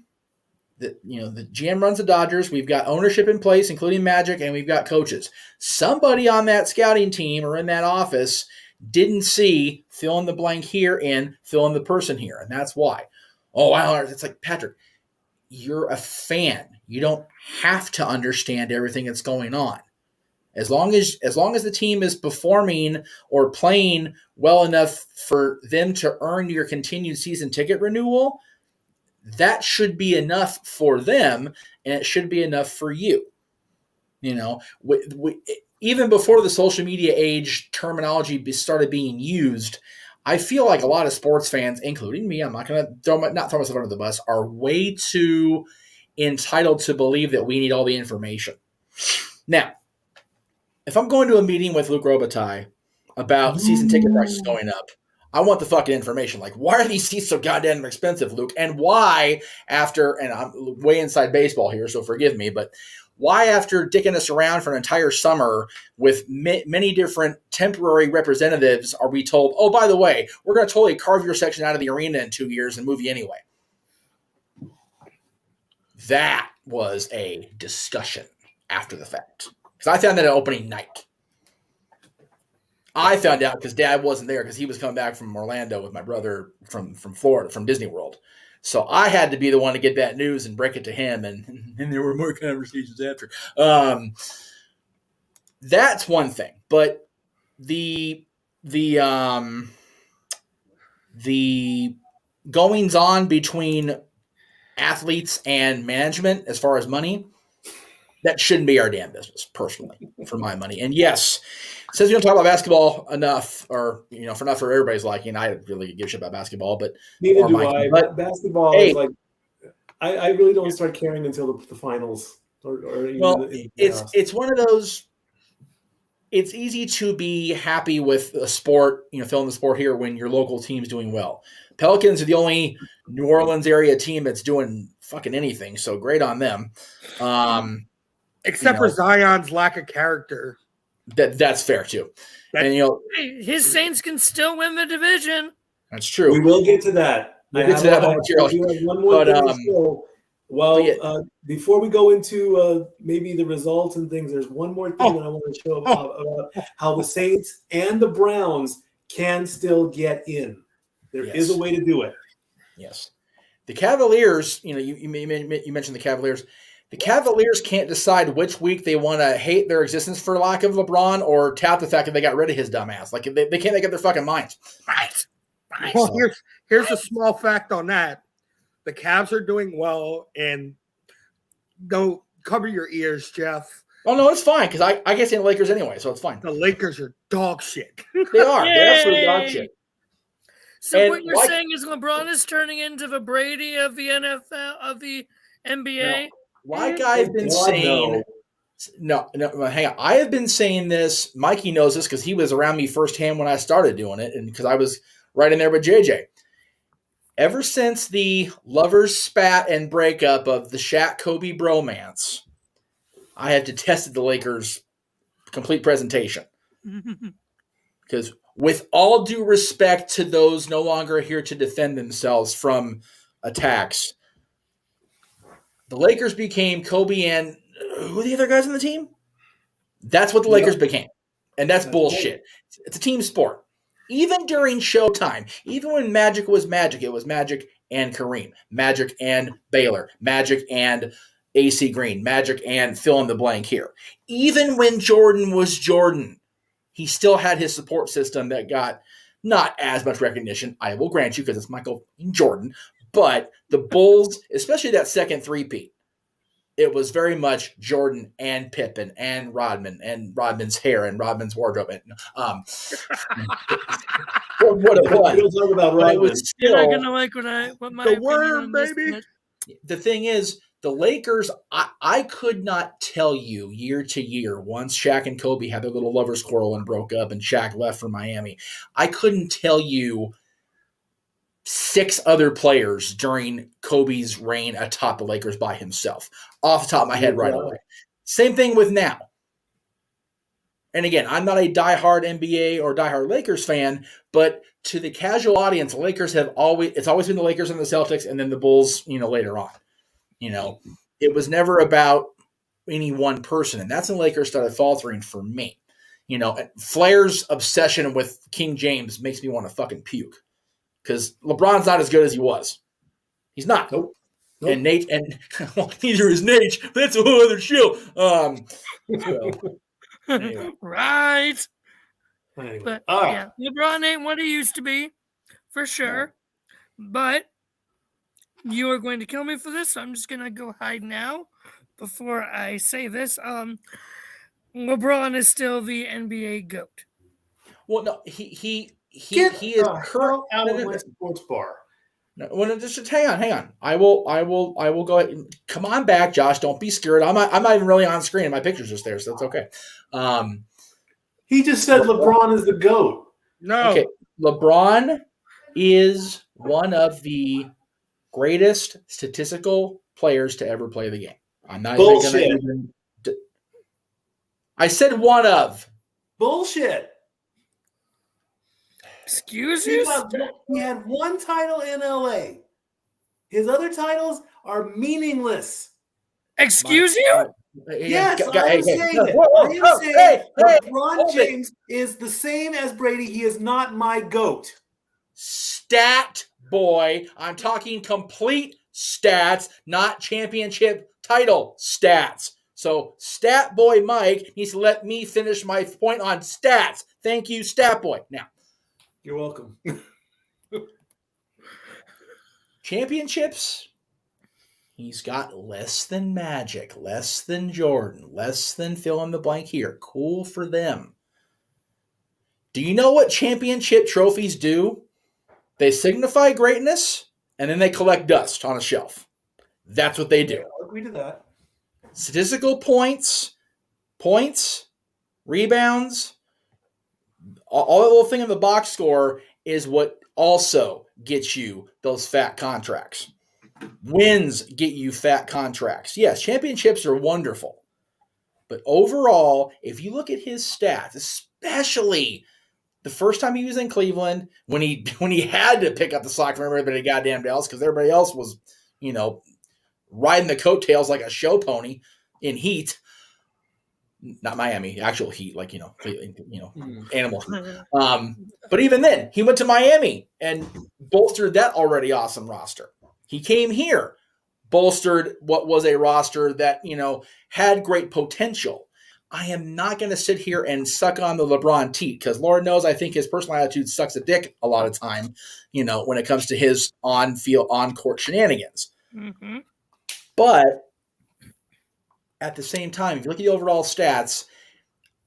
The GM runs the Dodgers. We've got ownership in place, including Magic, and we've got coaches. Somebody on that scouting team or in that office didn't see fill in the blank here and fill in the person here, and that's why. Oh, wow. It's like, Patrick, you're a fan. You don't have to understand everything that's going on. As long as the team is performing or playing well enough for them to earn your continued season ticket renewal, that should be enough for them, and it should be enough for you. Even before the social media age terminology started being used, I feel like a lot of sports fans, including me, I'm not going to throw myself under the bus, are way too entitled to believe that we need all the information. Now, if I'm going to a meeting with Luke Robitaille about season ticket prices going up, I want the fucking information. Like, why are these seats so goddamn expensive, Luke? And why and I'm way inside baseball here, so forgive me, but why after dicking us around for an entire summer with many different temporary representatives are we told, oh, by the way, we're going to totally carve your section out of the arena in 2 years and move you anyway? That was a discussion after the fact. Because I found that at opening night. I found out because Dad wasn't there because he was coming back from Orlando with my brother from Florida, from Disney World. So I had to be the one to get that news and break it to him, and there were more conversations after. That's one thing, but the goings on between athletes and management as far as money, that shouldn't be our damn business, personally, for my money. And yes, since we don't talk about basketball enough, or for enough for everybody's liking, I don't really give a shit about basketball, but neither do I. But basketball is like, I really don't start caring until the finals. It's one of those. It's easy to be happy with a sport, filling the sport here when your local team's doing well. Pelicans are the only New Orleans area team that's doing fucking anything, so great on them. Except for Zion's lack of character. That's fair too. And his Saints can still win the division. That's true. We will get to that. We'll get to that momentarily. One more thing to show. Well, before we go into maybe the results and things, there's one more thing that I want to show about how the Saints and the Browns can still get in. There is a way to do it. Yes. The Cavaliers, you mentioned the Cavaliers. The Cavaliers can't decide which week they want to hate their existence for lack of LeBron or tout the fact that they got rid of his dumb ass. Like, they can't make up their fucking minds. Right. Well, here's a small fact on that. The Cavs are doing well, and don't cover your ears, Jeff. Oh, no, it's fine, because I guess in the Lakers anyway, so it's fine. The Lakers are dog shit. They are. They're absolute dog shit. So And what you're like- saying is LeBron is turning into the Brady of the NFL of the NBA? Like I've been saying, no, hang on. I have been saying this. Mikey knows this because he was around me firsthand when I started doing it, and because I was right in there with JJ. Ever since the lovers spat and breakup of the Shaq Kobe bromance, I have detested the Lakers' complete presentation. Because with all due respect to those no longer here to defend themselves from attacks, the Lakers became Kobe and who are the other guys on the team? That's what the Lakers became. And that's bullshit. It's a team sport. Even during Showtime, even when Magic was Magic, it was Magic and Kareem, Magic and Baylor, Magic and AC Green, Magic and fill in the blank here. Even when Jordan was Jordan, he still had his support system that got not as much recognition, I will grant you, because it's Michael Jordan, but the Bulls, especially that second three-peat, it was very much Jordan and Pippen and Rodman and Rodman's hair and Rodman's wardrobe. And, what it was. We don't talk about But it Rodman. was You're still not gonna like what my The opinion worm, on this baby. is. the thing is, the Lakers, I could not tell you year to year, once Shaq and Kobe had their little lovers quarrel and broke up and Shaq left for Miami, I couldn't tell you 6 other players during Kobe's reign atop the Lakers by himself, off the top of my head right away. Same thing with now. And again, I'm not a diehard NBA or diehard Lakers fan, but to the casual audience, the Lakers it's always been the Lakers and the Celtics and then the Bulls, later on. It was never about any one person. And that's when the Lakers started faltering for me. Flair's obsession with King James makes me want to fucking puke. Because LeBron's not as good as he was. He's not. Nope. And Nate, and well, neither is Nate, but that's a whole other show. Anyway. Right. Anyway. But All right. yeah, LeBron ain't what he used to be, for sure. But you are going to kill me for this, so I'm just gonna go hide now before I say this. LeBron is still the NBA GOAT. Well, no, he Get is the hell out of my sports bar. No, just hang on. I will go ahead. Come on back, Josh. Don't be scared. I'm not even really on screen. My picture's just there, so that's okay. He just said LeBron is the GOAT. No. Okay, LeBron is one of the greatest statistical players to ever play the game. I'm not Bullshit. even gonna I said one of. Bullshit. Excuse you? He had one title in LA. His other titles are meaningless. Excuse you? Yes, I am saying it. I am saying LeBron James is the same as Brady. He is not my GOAT. Stat boy. I'm talking complete stats, not championship title stats. So stat boy Mike needs to let me finish my point on stats. Thank you, stat boy. Now, you're welcome. Championships, he's got less than Magic, less than Jordan, less than fill in the blank here. Cool for them. Do you know what championship trophies do? They signify greatness, and then they collect dust on a shelf. That's what they do. I'll agree to that. Statistical points, rebounds, all that little thing in the box score is what also gets you those fat contracts. Wins get you fat contracts. Yes, championships are wonderful. But overall, if you look at his stats, especially the first time he was in Cleveland, when he had to pick up the slack from everybody goddamn else, because everybody else was, riding the coattails like a show pony in Heat. Not Miami, actual Heat, like animal Heat. But even then, he went to Miami and bolstered that already awesome roster. He came here, bolstered what was a roster that had great potential. I am not going to sit here and suck on the LeBron teat because Lord knows I think his personal attitude sucks a dick a lot of time. When it comes to his on-court shenanigans. Mm-hmm. But at the same time, if you look at the overall stats,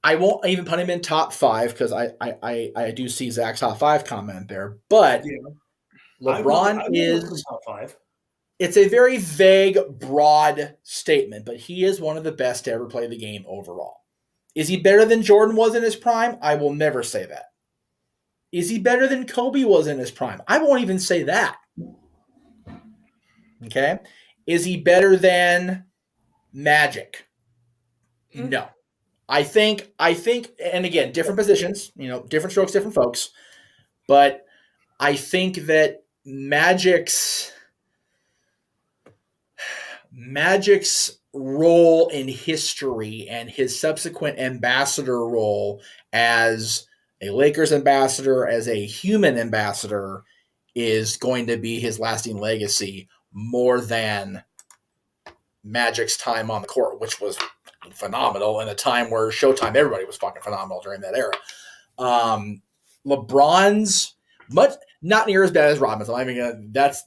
I won't even put him in top 5 because I do see Zach's top 5 comment there. But Yeah. LeBron I would is top 5. it's a very vague, broad statement, but he is one of the best to ever play the game overall. Is he better than Jordan was in his prime? I will never say that. Is he better than Kobe was in his prime? I won't even say that. Okay. Is he better than Magic? No. I think, and again, different positions, different strokes, different folks, but I think that Magic's role in history and his subsequent ambassador role as a Lakers ambassador, as a human ambassador, is going to be his lasting legacy more than Magic's time on the court, which was phenomenal in a time where Showtime, everybody was fucking phenomenal during that era. LeBron's not near as bad as Robinson. I mean, that's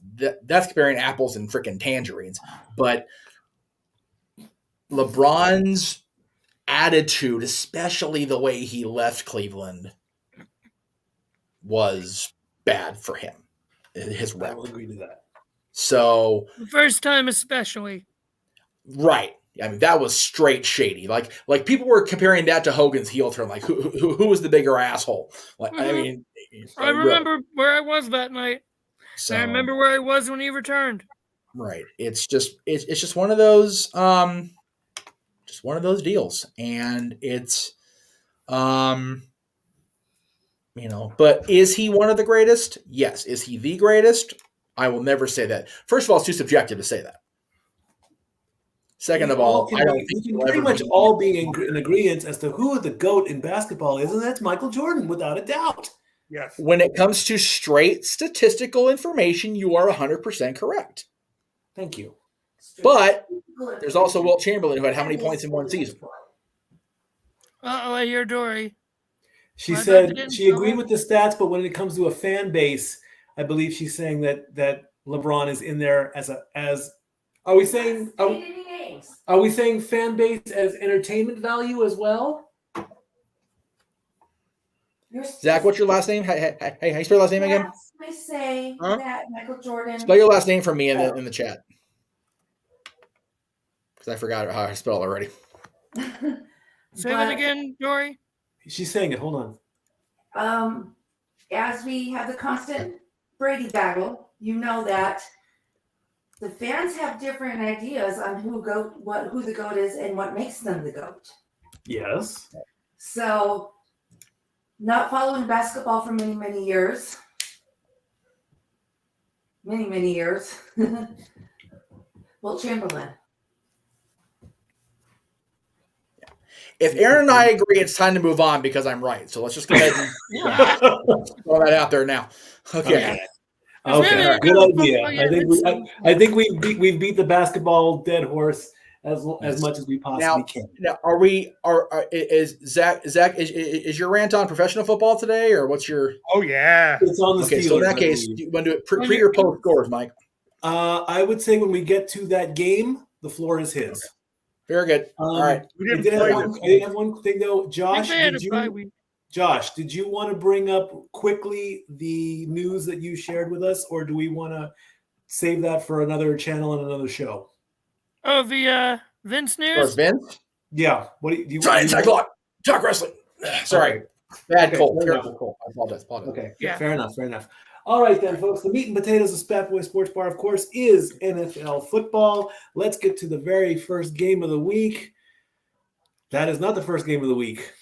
comparing apples and freaking tangerines. But LeBron's attitude, especially the way he left Cleveland, was bad for him. His rep. I will agree to that. So First time especially. Right. I mean, that was straight shady. Like people were comparing that to Hogan's heel turn. Like, who was the bigger asshole? Like, I mean, I remember where I was that night. So, I remember where I was when he returned. Right. It's just one of those deals, and it's But is he one of the greatest? Yes. Is he the greatest? I will never say that. First of all, it's too subjective to say that. Second of all, I don't think we can we'll pretty ever much be- all be in agreement as to who the GOAT in basketball is, and that's Michael Jordan, without a doubt. Yes. When it comes to straight statistical information, you are 100% correct. Thank you. But there's also Wilt Chamberlain, who had how many points in one season? Uh-oh, I hear Dory. She Am I about to said get in she agreed trouble? with the stats, but when it comes to a fan base, I believe she's saying that LeBron is in there as are we saying fan base as entertainment value as well? Zach, what's your last name? Hey, how you spell your last name again? I say Huh? that Michael Jordan. Spell your last name for me in the chat, because I forgot how I spell it already. Say that again, Dory. She's saying it. Hold on. As we have the constant Brady battle, you know that the fans have different ideas on who the GOAT is and what makes them the GOAT. Yes. So, not following basketball for many, many years. Many, many years. Wilt Chamberlain. If Aaron and I agree, it's time to move on because I'm right. So let's just go ahead and throw that out there now. Okay. Okay. Good idea. I think we've beat the basketball dead horse as much as we possibly can. Now, is Zach is your rant on professional football today, or what's your? Oh yeah. It's on the Steelers. So in that case, you want to do it pre or post scores, Mike? I would say when we get to that game, the floor is his. Okay. Very good. All right. I did have one thing though, Josh. Did you want to bring up quickly the news that you shared with us, or do we want to save that for another channel and another show? Oh, the Vince news? Vince? Yeah. What do you Talk wrestling. Sorry. Okay. Bad cold. Terrible cold. I apologize. Okay. Yeah. Fair enough. All right then, folks. The meat and potatoes of Spat Boy Sports Bar, of course, is NFL football. Let's get to the very first game of the week. That is not the first game of the week.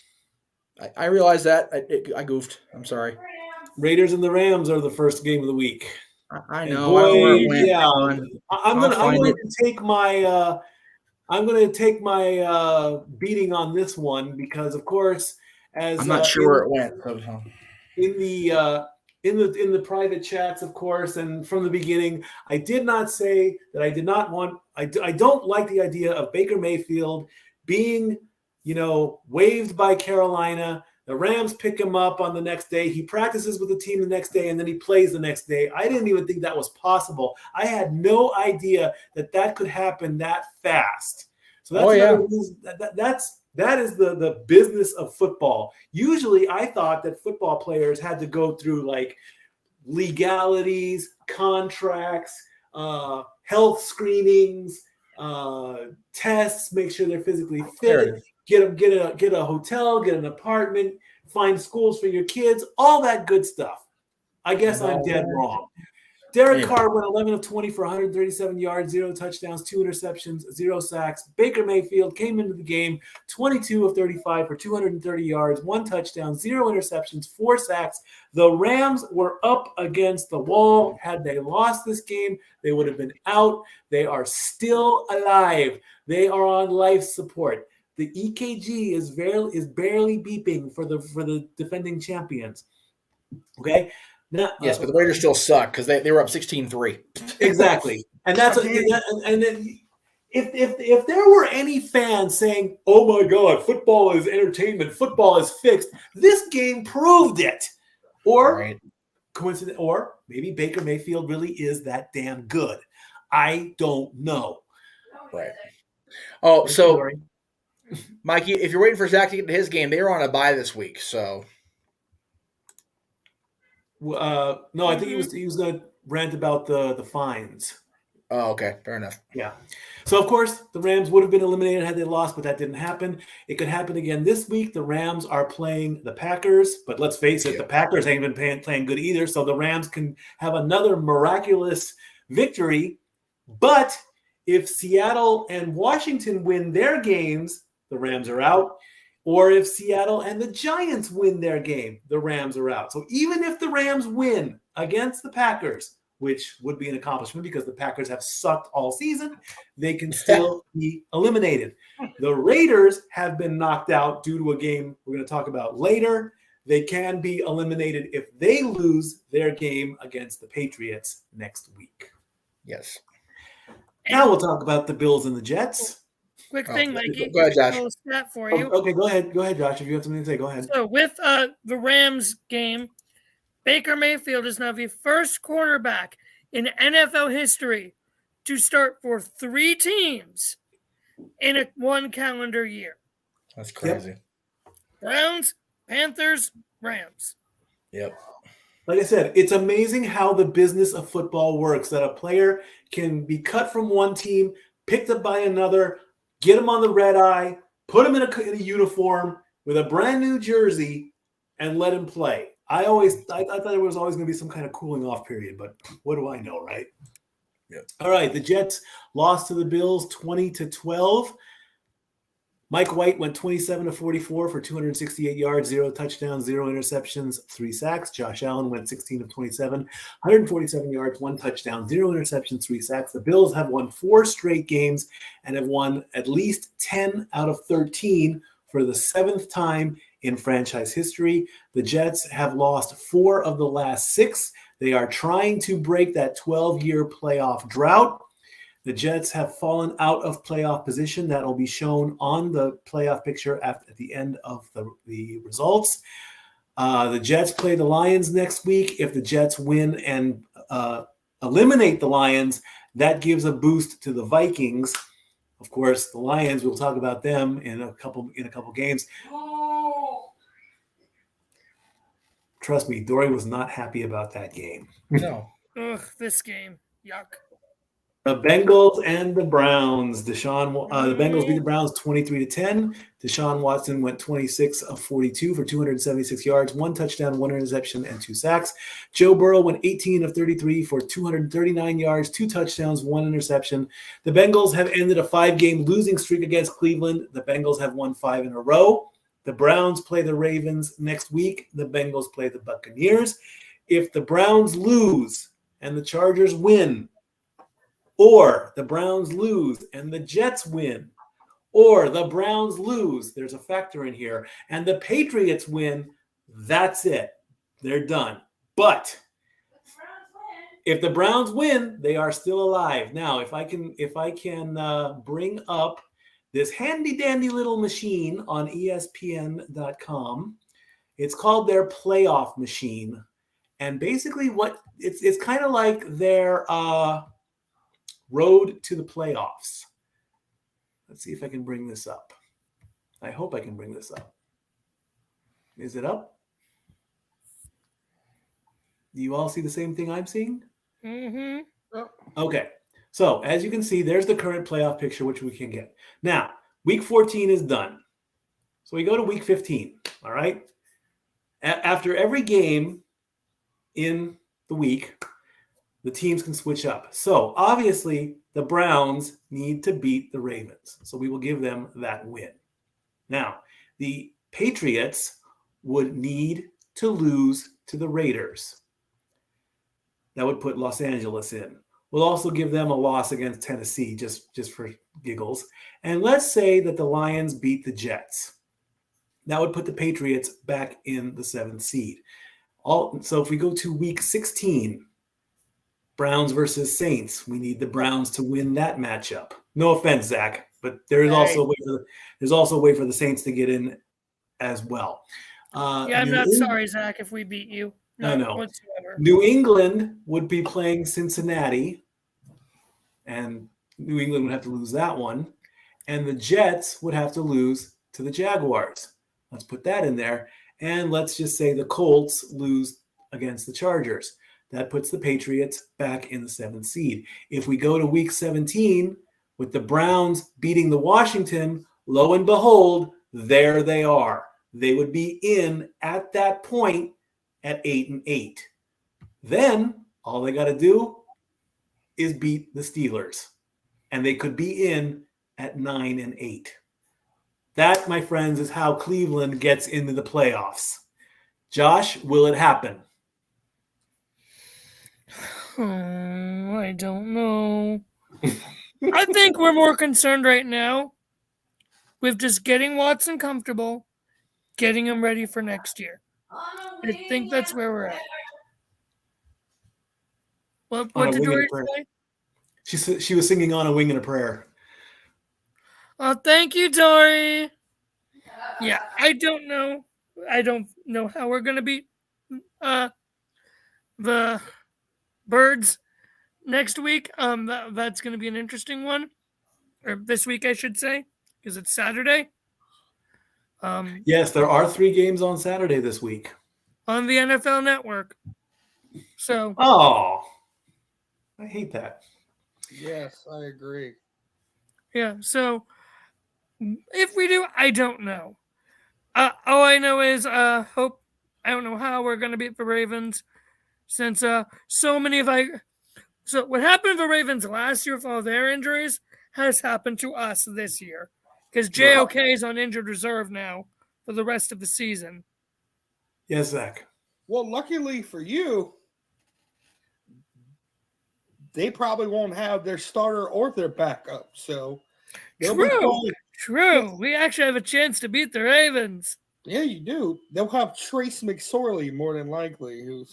I realize that. I goofed. I'm sorry. Raiders and the Rams are the first game of the week. I know. Boy, I'm going to take my beating on this one because, of course, as I'm not sure where it went. In the private chats, of course, and from the beginning, I did not say that I did not want. I don't like the idea of Baker Mayfield being, waived by Carolina. The Rams pick him up on the next day. He practices with the team the next day, and then he plays the next day. I didn't even think that was possible. I had no idea that could happen that fast. So that's That is the business of football. Usually I thought that football players had to go through like legalities, contracts, health screenings, tests, make sure they're physically fit, get a hotel, get an apartment, find schools for your kids, all that good stuff. I guess I'm dead wrong. Derek Carr went 11 of 20 for 137 yards, 0 touchdowns, 2 interceptions, 0 sacks. Baker Mayfield came into the game 22 of 35 for 230 yards, 1 touchdown, 0 interceptions, 4 sacks. The Rams were up against the wall. Had they lost this game, they would have been out. They are still alive. They are on life support. The EKG is barely beeping for the defending champions. Okay? Now, yes, but the Raiders still suck because they were up 16-3. Exactly. And that's and then if there were any fans saying, "Oh my God, football is entertainment, football is fixed," this game proved it. Or coincidence, or maybe Baker Mayfield really is that damn good. I don't know. Right. Oh, so Mikey, if you're waiting for Zach to get to his game, they were on a bye this week, so. No, I think he was going to rant about the fines. Oh, okay. Fair enough. Yeah. So, of course, the Rams would have been eliminated had they lost, but that didn't happen. It could happen again this week. The Rams are playing the Packers, but let's face it, the Packers ain't been playing good either, so the Rams can have another miraculous victory. But if Seattle and Washington win their games, the Rams are out. Or if Seattle and the Giants win their game, the Rams are out. So even if the Rams win against the Packers, which would be an accomplishment because the Packers have sucked all season, they can still be eliminated. The Raiders have been knocked out due to a game we're going to talk about later. They can be eliminated if they lose their game against the Patriots next week. Yes. Now we'll talk about the Bills and the Jets. Quick thing, Mikey. Go ahead, Josh. A little stat for you. Okay, go ahead. Go ahead, Josh. If you have something to say, go ahead. So with the Rams game, Baker Mayfield is now the first quarterback in NFL history to start for 3 teams in one calendar year. That's crazy. Yep. Browns, Panthers, Rams. Yep. Like I said, it's amazing how the business of football works, that a player can be cut from one team, picked up by another, get him on the red eye, put him in a uniform with a brand new jersey, and let him play. I thought there was always going to be some kind of cooling off period, but what do I know, right? Yeah. All right, the Jets lost to the Bills 20-12. Mike White went 27 of 44 for 268 yards, 0 touchdowns, 0 interceptions, 3 sacks. Josh Allen went 16 of 27, 147 yards, 1 touchdown, 0 interceptions, 3 sacks. The Bills have won 4 straight games and have won at least 10 out of 13 for the 7th time in franchise history. The Jets have lost 4 of the last 6. They are trying to break that 12-year playoff drought. The Jets have fallen out of playoff position. That will be shown on the playoff picture at the end of the results. The Jets play the Lions next week. If the Jets win and eliminate the Lions, that gives a boost to the Vikings. Of course, the Lions, we'll talk about them in a couple games. Trust me, Dory was not happy about that game. No. Ugh, this game. Yuck. The Bengals and the Browns. The Bengals beat the Browns 23-10. Deshaun Watson went 26 of 42 for 276 yards, 1 touchdown, 1 interception, and 2 sacks. Joe Burrow went 18 of 33 for 239 yards, 2 touchdowns, 1 interception. The Bengals have ended a 5-game losing streak against Cleveland. The Bengals have won 5 in a row. The Browns play the Ravens next week. The Bengals play the Buccaneers. If the Browns lose and the Chargers win, or the Browns lose and the Jets win, or the Browns lose, there's a factor in here, and the Patriots win, that's it. They're done. But if the Browns win, they are still alive. Now, if I can bring up this handy dandy little machine on ESPN.com, it's called their playoff machine. And basically what it's kind of like their road to the playoffs. Let's see if I can bring this up. I hope I can bring this up. Is it up? Do you all see the same thing I'm seeing? Mm-hmm. Okay. So as you can see, there's the current playoff picture, which we can get. Now, week 14 is done. So we go to week 15, all right? After every game in the week, the teams can switch up. So obviously, the Browns need to beat the Ravens. So we will give them that win. Now, the Patriots would need to lose to the Raiders. That would put Los Angeles in. We'll also give them a loss against Tennessee, just for giggles. And let's say that the Lions beat the Jets. That would put the Patriots back in the 7th seed. So if we go to week 16, Browns versus Saints, we need the Browns to win that matchup. No offense, Zach, but there's also a way for the Saints to get in as well. Yeah, I'm not sorry, Zach, if we beat you. I know. Whatsoever. New England would be playing Cincinnati, and New England would have to lose that one. And the Jets would have to lose to the Jaguars. Let's put that in there. And let's just say the Colts lose against the Chargers. That puts the Patriots back in the 7th seed. If we go to week 17 with the Browns beating the Washington, lo and behold, there they are. They would be in at that point at 8-8. Then all they got to do is beat the Steelers, and they could be in at 9-8. That, my friends, is how Cleveland gets into the playoffs. Josh, will it happen? I don't know. I think we're more concerned right now with just getting Watson comfortable, getting him ready for next year. I think that's where we're at. What did Dory say? She was singing On a Wing and a Prayer. Oh, thank you, Dory. Yeah, I don't know. I don't know how we're going to beat the Birds next week. That's going to be an interesting one. Or this week, I should say, because it's Saturday. Yes, there are 3 games on Saturday this week. On the NFL Network. So. Oh, I hate that. Yes, I agree. Yeah, so if we do, I don't know. All I know is I don't know how we're going to beat the Ravens since so what happened to the Ravens last year with all their injuries has happened to us this year because JOK is on injured reserve now for the rest of the season. Yes, Zach. Well, luckily for you, they probably won't have their starter or their backup. So True. We actually have a chance to beat the Ravens. Yeah, you do. They'll have Trace McSorley more than likely. You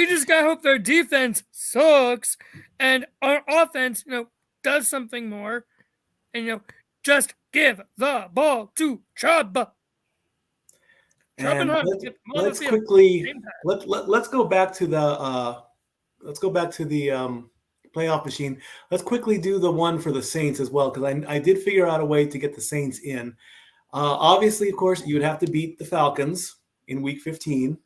just gotta hope their defense sucks and our offense, does something more, and just give the ball to Chubb. And let's quickly let's go back to the playoff machine. Let's quickly do the one for the Saints as well, because I did figure out a way to get the Saints in. Obviously, of course, you would have to beat the Falcons in week 15.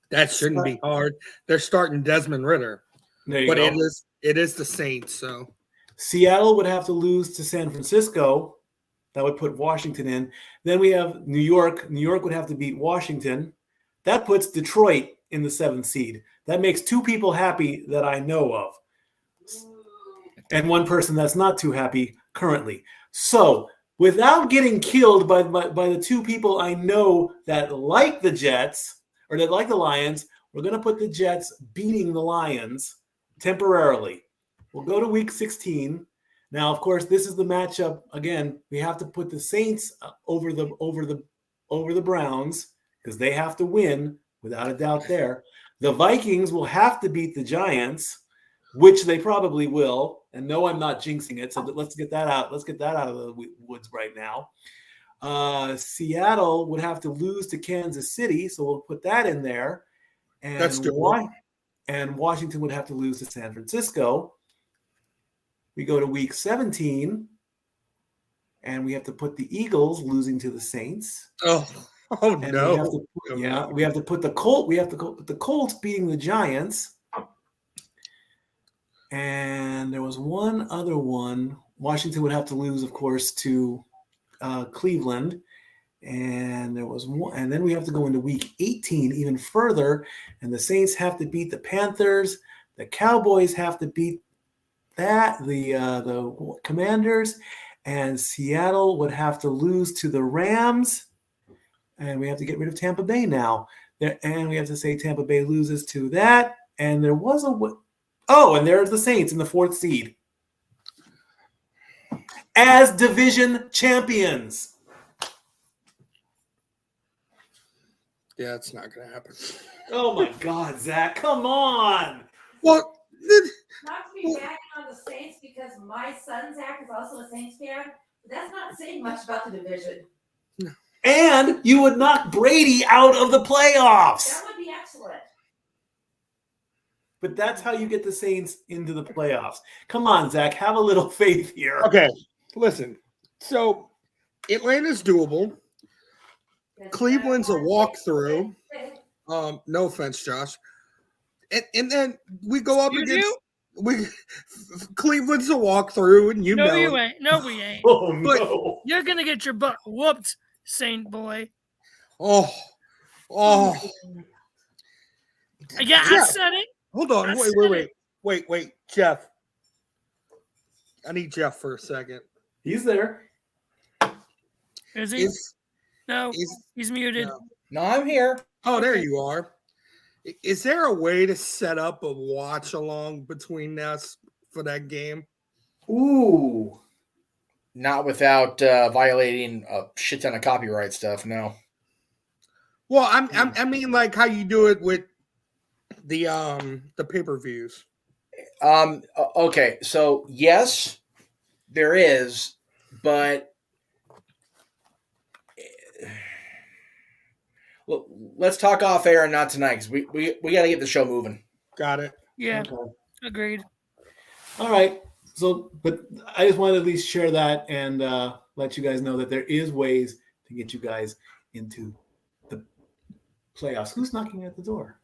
That shouldn't be hard. They're starting Desmond Ridder. There you go. It is the Saints. So Seattle would have to lose to San Francisco. That would put Washington in. Then we have New York. New York would have to beat Washington. That puts Detroit in the 7th seed. That makes 2 people happy that I know of. And 1 person that's not too happy currently. So without getting killed by the 2 people I know that like the Jets or that like the Lions, we're going to put the Jets beating the Lions temporarily. We'll go to week 16. Now, of course, this is the matchup. Again, we have to put the Saints over the Browns because they have to win without a doubt there. The Vikings will have to beat the Giants, which they probably will. And no, I'm not jinxing it. So let's get that out. Let's get that out of the woods right now. Seattle would have to lose to Kansas City. So we'll put that in there. And that's good. And Washington would have to lose to San Francisco. We go to week 17. and we have to put the Eagles losing to the Saints. Oh And no. we have to put the Colts beating the Giants. And there was one other one. Washington would have to lose, of course, to Cleveland. And there was one, and then we have to go into week 18 even further, and the Saints have to beat the Panthers. The Cowboys have to beat the Commanders, and Seattle would have to lose to the Rams. And we have to get rid of Tampa Bay now. And we have to say Tampa Bay loses to that. And there was and there's the Saints in the 4th seed as division champions. Yeah, it's not going to happen. Oh my God, Zach! Come on. Well, Not to be bagging on the Saints because my son Zach is also a Saints fan, but that's not saying much about the division. And you would knock Brady out of the playoffs. That would be excellent. But that's how you get the Saints into the playoffs. Come on, Zach. Have a little faith here. Okay, listen. So Atlanta's doable. Cleveland's a walkthrough. No offense, Josh. And then we go up against Cleveland's a walkthrough, and No, you ain't. No, we ain't. Oh no! You're gonna get your butt whooped, Saint boy. Oh. Yeah, I said it. Hold on. Wait, Jeff. I need Jeff for a second. He's there. Is he? No, he's muted. No, I'm here. Oh, there you are. Is there a way to set up a watch along between us for that game? Ooh. Not without violating a shit ton of copyright stuff. No. Well, I mean, like how you do it with the pay-per-views. Okay, so yes, there is, but let's talk off air and not tonight because we got to get the show moving. Got it. Yeah, Okay. agreed. All right. So, but I just wanted to at least share that and let you guys know that there is ways to get you guys into the playoffs. Who's knocking at the door?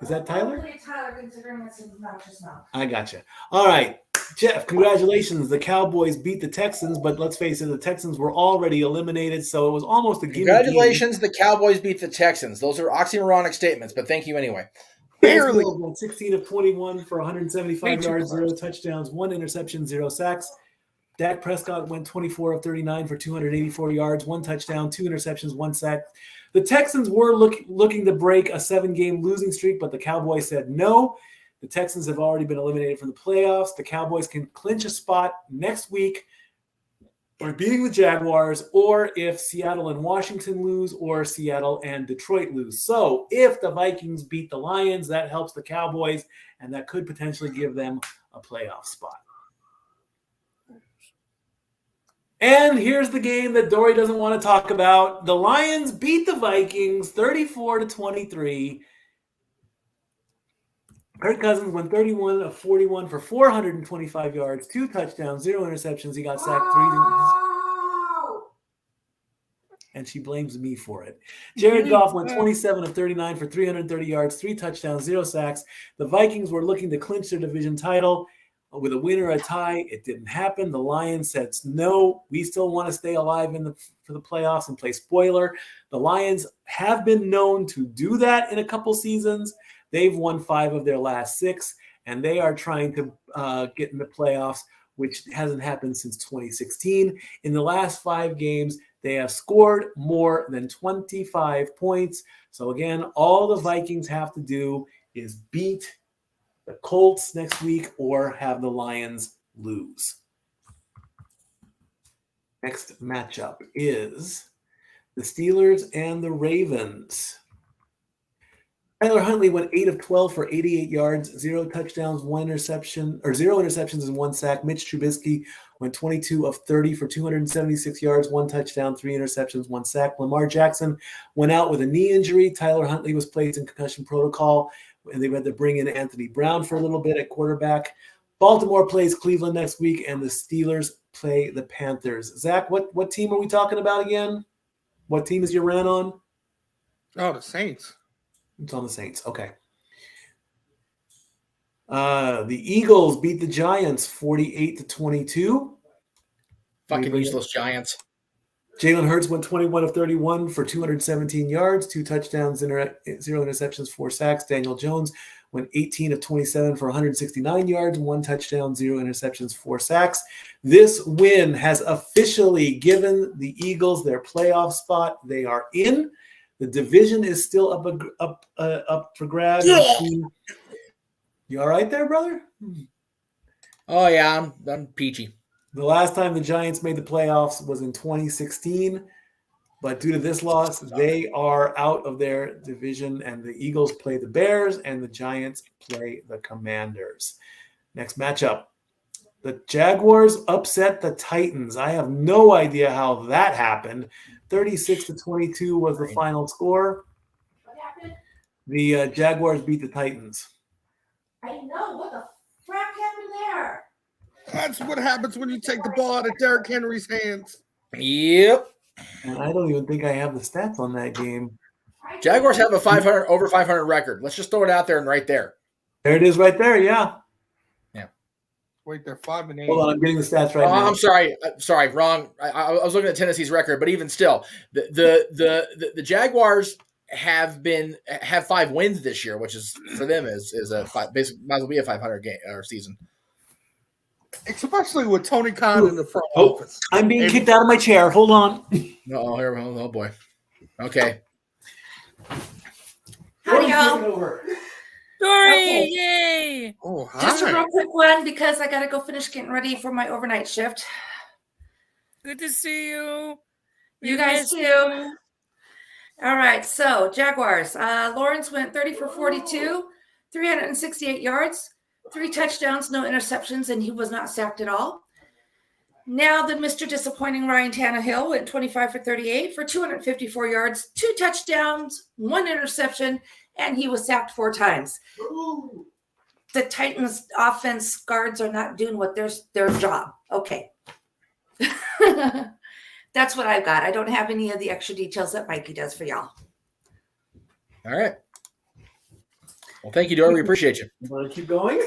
Is that Tyler? Hopefully Tyler, considering it's not just now. I gotcha. All right. Jeff, congratulations. The Cowboys beat the Texans, but let's face it, the Texans were already eliminated, so it was almost a gimme. Congratulations, the Cowboys beat the Texans. Those are oxymoronic statements, but thank you anyway. Barely. 16 of 21 for 175 yards, 0 touchdowns, 1 interception, 0 sacks. Dak Prescott went 24 of 39 for 284 yards, 1 touchdown, 2 interceptions, 1 sack. The Texans were looking to break a 7-game losing streak, but the Cowboys said no. The Texans have already been eliminated from the playoffs. The Cowboys can clinch a spot next week by beating the Jaguars, or if Seattle and Washington lose, or Seattle and Detroit lose. So if the Vikings beat the Lions, that helps the Cowboys, and that could potentially give them a playoff spot. And here's the game that Dory doesn't want to talk about. The Lions beat the Vikings 34-23. Kirk Cousins went 31 of 41 for 425 yards, 2 touchdowns, 0 interceptions. He got sacked 3 times. And she blames me for it. Jared Goff went 27 of 39 for 330 yards, 3 touchdowns, 0 sacks. The Vikings were looking to clinch their division title with a win or a tie. It didn't happen. The Lions said, no, we still want to stay alive for the playoffs and play spoiler. The Lions have been known to do that in a couple seasons. They've won 5 of their last 6, and they are trying to get in the playoffs, which hasn't happened since 2016. In the last 5 games, they have scored more than 25 points. So again, all the Vikings have to do is beat the Colts next week or have the Lions lose. Next matchup is the Steelers and the Ravens. Tyler Huntley went 8 of 12 for 88 yards, 0 touchdowns, 0 interceptions and 1 sack. Mitch Trubisky went 22 of 30 for 276 yards, 1 touchdown, 3 interceptions, 1 sack. Lamar Jackson went out with a knee injury. Tyler Huntley was placed in concussion protocol, and they had to bring in Anthony Brown for a little bit at quarterback. Baltimore plays Cleveland next week, and the Steelers play the Panthers. Zach, what team are we talking about again? What team is your rant on? Oh, the Saints. It's on the Saints. Okay. The Eagles beat the Giants 48-22. Fucking useless Giants. Jalen Hurts went 21 of 31 for 217 yards, 2 touchdowns, 0 interceptions, 4 sacks. Daniel Jones went 18 of 27 for 169 yards, 1 touchdown, 0 interceptions, 4 sacks. This win has officially given the Eagles their playoff spot. They are in. The division is still up for grabs. Yeah. You all right there, brother? Oh yeah, I'm peachy. The last time the Giants made the playoffs was in 2016, but due to this loss, they are out of their division, and the Eagles play the Bears, and the Giants play the Commanders. Next matchup, the Jaguars upset the Titans. I have no idea how that happened. 36-22 was the final score. What happened? The Jaguars beat the Titans. I know. What the crap happened there? That's what happens when you take the ball out of Derrick Henry's hands. Yep. And I don't even think I have the stats on that game. Jaguars have a over 500 record. Let's just throw it out there and right there. There it is right there, yeah. Wait, they're 5-8. Hold on, I'm getting the stats right now. I'm sorry, wrong. I was looking at Tennessee's record, but even still, the Jaguars have 5 wins this year, which is for them is a basically might as well be a 500 game or season. Especially with Tony Khan in the front office. I'm being kicked out of my chair. Hold on. Oh boy. Okay. Howdy, y'all. Dory, Okay. yay! Oh, hi. Just a real quick one because I got to go finish getting ready for my overnight shift. Good to see you. You guys too. All right, so Jaguars. Lawrence went 30 for 42, 368 yards, 3 touchdowns, no interceptions, and he was not sacked at all. Now the Mr. Disappointing Ryan Tannehill went 25 for 38 for 254 yards, 2 touchdowns, 1 interception, and he was sacked 4 times. Ooh. The Titans offense guards are not doing what their job. Okay. That's what I've got. I don't have any of the extra details that Mikey does for y'all. All right. Well, thank you, Dory. We appreciate you. You want to keep going?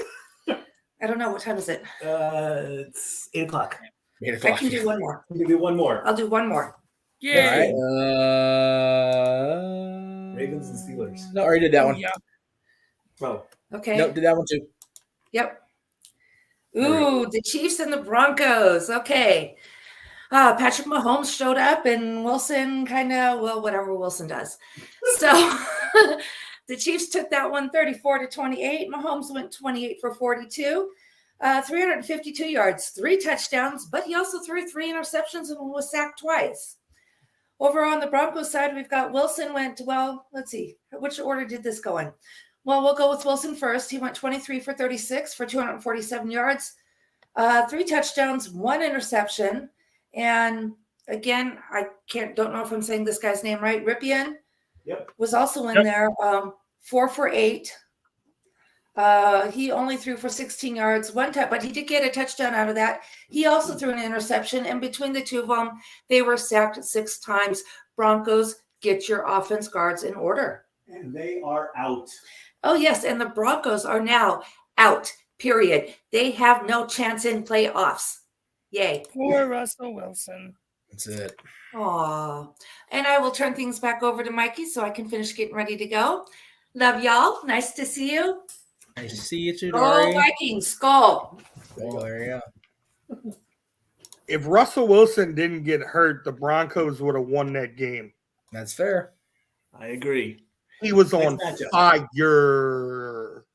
I don't know. What time is it? It's 8 o'clock. 8 I o'clock. can do one more. You can do one more. I'll do one more. Yay! All right. Ravens and Steelers. No, I already did that one. Yeah. Oh, Okay. Nope, did that one too. Yep. Ooh, the Chiefs and the Broncos. Okay. Patrick Mahomes showed up and Wilson whatever Wilson does. So the Chiefs took that one 34-28. Mahomes went 28 for 42, 352 yards, 3 touchdowns, but he also threw 3 interceptions and was sacked twice. Over on the Broncos side, we've got Wilson went, let's see, which order did this go in? Well, we'll go with Wilson first. He went 23 for 36 for 247 yards, 3 touchdowns, 1 interception. And again, don't know if I'm saying this guy's name right. Ripien was also in there, 4 for 8. He only threw for 16 yards, 1 touch, but he did get a touchdown out of that. He also threw an interception, and between the two of them, they were sacked 6 times. Broncos, get your offense guards in order. and they are out. Oh, yes, and the Broncos are now out, period. They have no chance in playoffs. Yay. Poor Russell Wilson. That's it. Aw. And I will turn things back over to Mikey so I can finish getting ready to go. Love y'all. Nice to see you. Nice to see you too, Go Dory. Vikings. Go. Oh, there you go. If Russell Wilson didn't get hurt, the Broncos would have won that game. That's fair. I agree. He was Next on matchup. fire.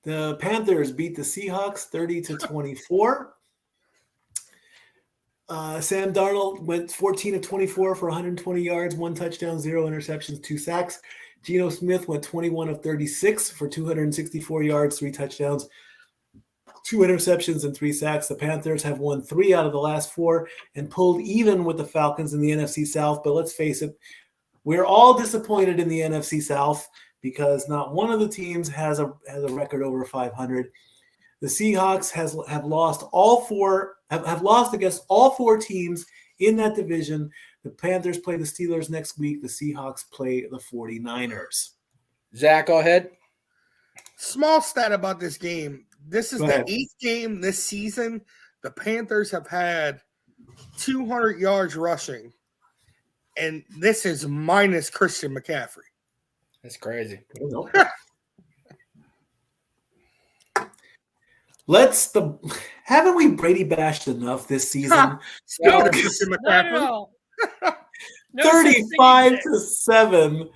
The Panthers beat the Seahawks 30-24. Sam Darnold went 14 of 24 for 120 yards, 1 touchdown, 0 interceptions, 2 sacks. Geno Smith went 21 of 36 for 264 yards, 3 touchdowns, 2 interceptions, and 3 sacks. The Panthers have won 3 out of the last 4 and pulled even with the Falcons in the NFC South. But let's face it, we're all disappointed in the NFC South because not one of the teams has a record over 500. The Seahawks have lost have lost against all 4 teams in that division. The Panthers play the Steelers next week. The Seahawks play the 49ers. Zach, go ahead. Small stat about this game. This is Go the ahead. 8th game this season. The Panthers have had 200 yards rushing, and this is minus Christian McCaffrey. That's crazy. Haven't we Brady bashed enough this season? Still Christian Not at McCaffrey. all. No such thing 35-7.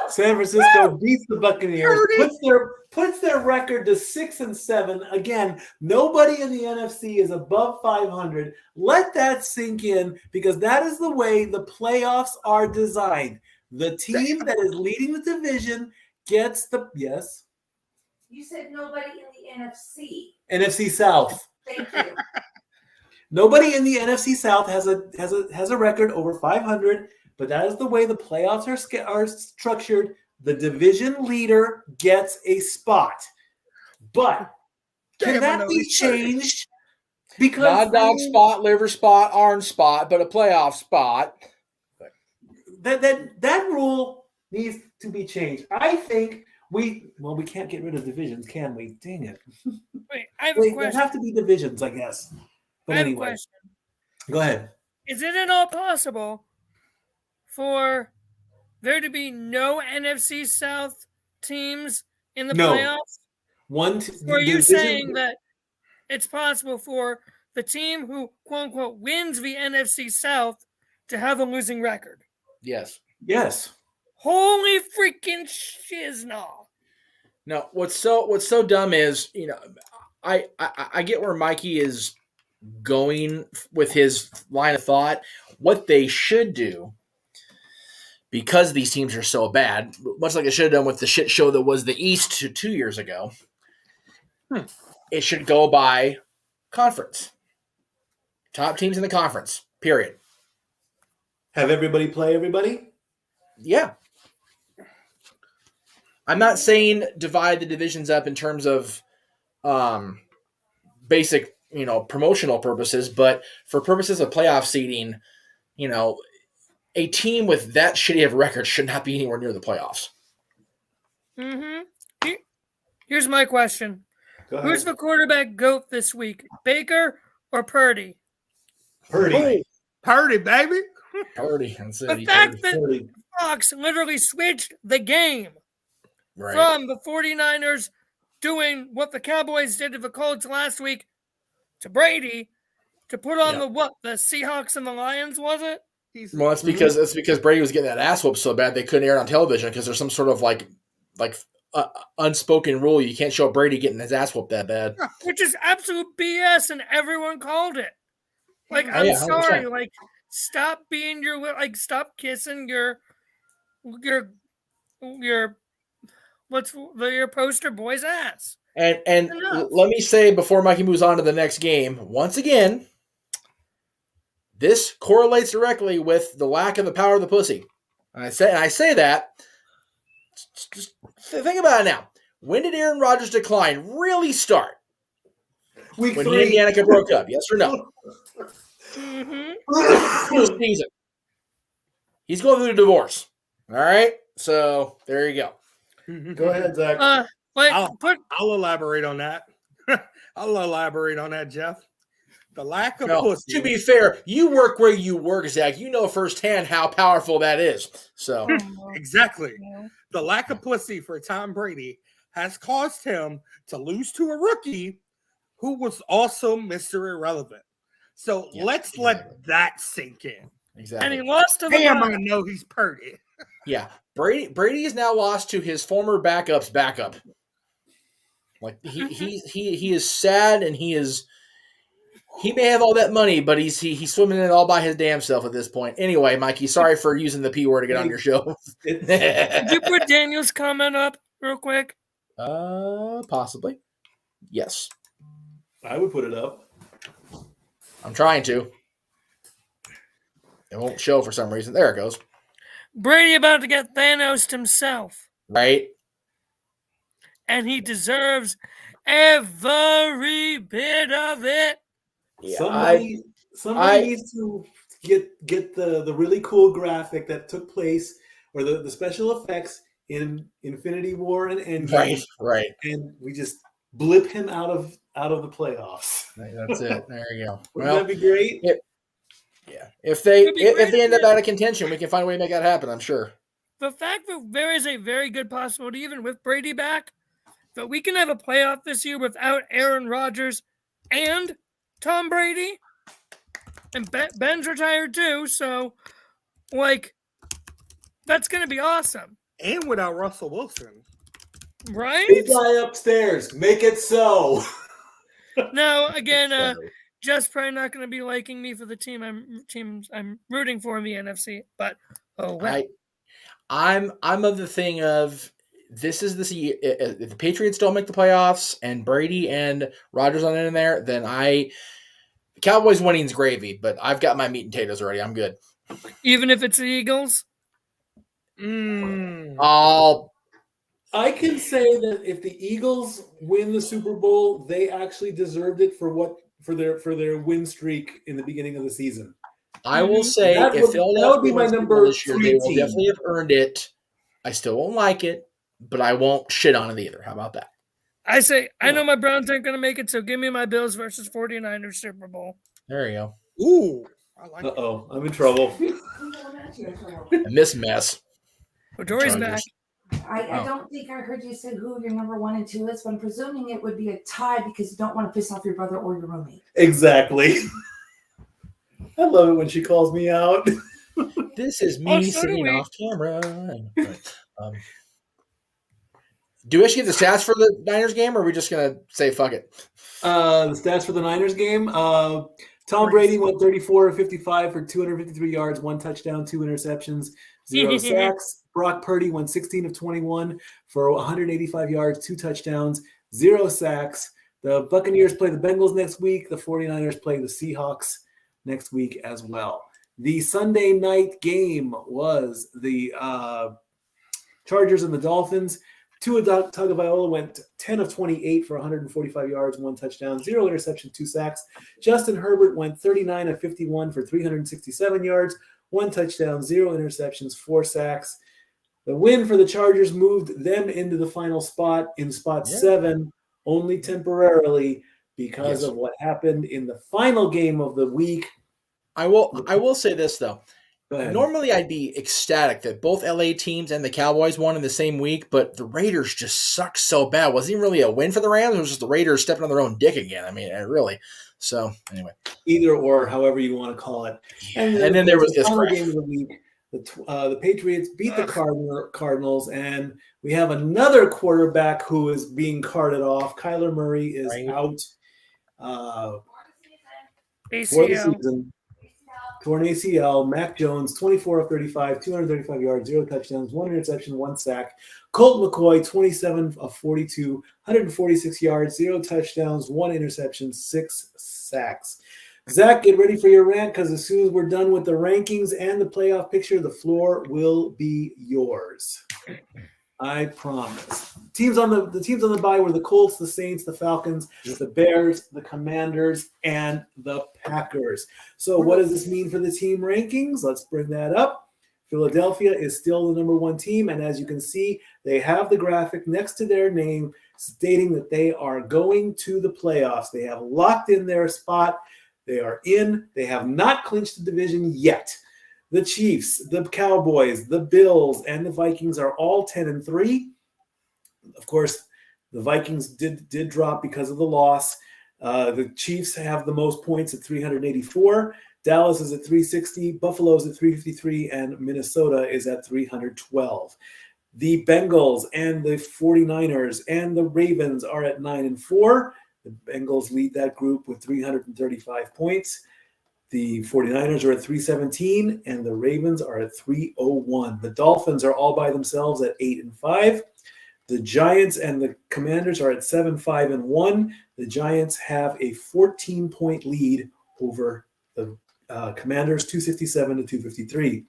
San Francisco beats the Buccaneers, puts their record to 6-7. Again, nobody in the NFC is above 500. Let that sink in, because that is the way the playoffs are designed. The team that is leading the division gets the You said nobody in the NFC. NFC South. Thank you. Nobody in the NFC South has a record over 500, but that is the way the playoffs are structured. The division leader gets a spot. But can that be changed? Because Not dog spot, liver spot, orange spot, but a playoff spot. that rule needs to be changed. I think we can't get rid of divisions, can we? Dang it. Wait, I have a There question. have to be divisions, I guess. But I have a anyway, question. go ahead. Is it at all possible for there to be no NFC South teams in the No. playoffs? Or are you saying that it's possible for the team who, quote unquote, wins the NFC South to have a losing record? Yes. Yes. Holy freaking shiznall. No, what's so dumb is, I get where Mikey is going with his line of thought. What they should do, because these teams are so bad, much like it should have done with the shit show that was the East 2 years ago, it should go by conference. Top teams in the conference, period. Have everybody play everybody? Yeah. I'm not saying divide the divisions up in terms of basic, promotional purposes, but for purposes of playoff seeding, a team with that shitty of a record should not be anywhere near the playoffs. Mm-hmm. Here's my question. Go ahead. Who's the quarterback GOAT this week? Baker or Purdy? Purdy. Purdy, baby. Purdy. The fact that Fox literally switched the game from the 49ers doing what the Cowboys did to the Colts last week to Brady to put on the Seahawks and the Lions, was it? Well, that's because Brady was getting that ass whooped so bad they couldn't air it on television because there's some sort of like unspoken rule you can't show Brady getting his ass whooped that bad. Which is absolute BS, and everyone called it. Like, I'm yeah, sorry, 100%. like, stop being stop kissing your poster boy's ass. And let me say before Mikey moves on to the next game, once again, this correlates directly with the lack of the power of the pussy. And I say that. Just think about it now. When did Aaron Rodgers' decline really start? Week when 3. he and Danica broke up, yes or no? Mm-hmm. Season. He's going through a divorce. All right, so there you go. Go ahead, Zach. I'll elaborate on that. I'll elaborate on that, Jeff. The lack of pussy. To be fair, you work where you work, Zach. You know firsthand how powerful that is. So Exactly. The lack of pussy for Tom Brady has caused him to lose to a rookie who was also Mr. Irrelevant. So let's let that sink in. Exactly. And he lost to the Damn, I know he's Purdy. Yeah. Brady is now lost to his former backup's backup. Like he is sad, and he may have all that money, but he's swimming in it all by his damn self at this point. Anyway, Mikey, sorry for using the P word to get on your show. Did you put Daniel's comment up real quick? Possibly. Yes. I would put it up. I'm trying to. It won't show for some reason. There it goes. Brady about to get Thanos himself. Right? and he deserves every bit of it. Yeah, Somebody needs to get the really cool graphic that took place, or the special effects in Infinity War and Endgame, right. and we just blip him out of the playoffs. That's it. There you go. Wouldn't that be great? If they It'd be great end up if- out of contention, we can find a way to make that happen. I'm sure. The fact that there is a very good possibility, even with Brady back, that we can have a playoff this year without Aaron Rodgers and Tom Brady, and Ben's retired too, so like that's gonna be awesome, And without Russell Wilson. right? Big guy upstairs, make it so. Now again, Jeff's probably not going to be liking me for the teams I'm rooting for in the NFC, but oh well. I'm of the thing of this is the if the Patriots don't make the playoffs and Brady and Rodgers on in there, then Cowboys winning's gravy, but I've got my meat and potatoes already. I'm good. Even if it's the Eagles? I can say that if the Eagles win the Super Bowl, they actually deserved it for their win streak in the beginning of the season. I will say that if would be my number this year, 3 they will team. definitely have earned it. I still won't like it, but I won't shit on it either. How about that? I say, I know my Browns aren't going to make it, so give me my Bills versus 49ers Super Bowl. There you go. Ooh. I like Uh-oh, I'm in trouble. And this mess. Well, Dory's back. I don't think I heard you say who your number 1 and 2 is, but I'm presuming it would be a tie because you don't want to piss off your brother or your roommate. Exactly. I love it when she calls me out. This is me sitting off camera. Do we actually get the stats for the Niners game, or are we just going to say fuck it? The stats for the Niners game. Tom Brady went 34 of 55 for 253 yards, 1 touchdown, 2 interceptions, 0 sacks. Brock Purdy went 16 of 21 for 185 yards, 2 touchdowns, 0 sacks. The Buccaneers play the Bengals next week. The 49ers play the Seahawks next week as well. The Sunday night game was the Chargers and the Dolphins. Tua Tagovailoa went 10 of 28 for 145 yards, 1 touchdown, 0 interception, 2 sacks. Justin Herbert went 39 of 51 for 367 yards, 1 touchdown, 0 interceptions, 4 sacks. The win for the Chargers moved them into the final spot in spot 7, only temporarily because of what happened in the final game of the week. I will say this though. Normally I'd be ecstatic that both LA teams and the Cowboys won in the same week, but the Raiders just suck so bad. It wasn't even really a win for the Rams. It was just the Raiders stepping on their own dick again. I mean, really. So anyway, either or, however you want to call it. And then there was this final game of the week. The Patriots beat the Cardinals, and we have another quarterback who is being carted off. Kyler Murray is out for the season. Torn ACL. Mac Jones, 24 of 35, 235 yards, 0 touchdowns, 1 interception, 1 sack. Colt McCoy, 27 of 42, 146 yards, 0 touchdowns, 1 interception, 6 sacks. Zach, get ready for your rant because as soon as we're done with the rankings and the playoff picture, the floor will be yours. I promise. The teams on the bye were the Colts, the Saints, the Falcons, the Bears, the Commanders, and the Packers. So what does this mean for the team rankings? Let's bring that up. Philadelphia is still the number 1 team, and as you can see, they have the graphic next to their name stating that they are going to the playoffs. They have locked in their spot. They are in. They have not clinched the division yet. The Chiefs, the Cowboys, the Bills, and the Vikings are all 10-3. Of course, the Vikings did drop because of the loss. The Chiefs have the most points at 384. Dallas is at 360. Buffalo is at 353. And Minnesota is at 312. The Bengals and the 49ers and the Ravens are at 9-4. The Bengals lead that group with 335 points. The 49ers are at 317, and the Ravens are at 301. The Dolphins are all by themselves at 8-5. The Giants and the Commanders are at 7-5-1. The Giants have a 14-point lead over the Commanders, 257 to 253.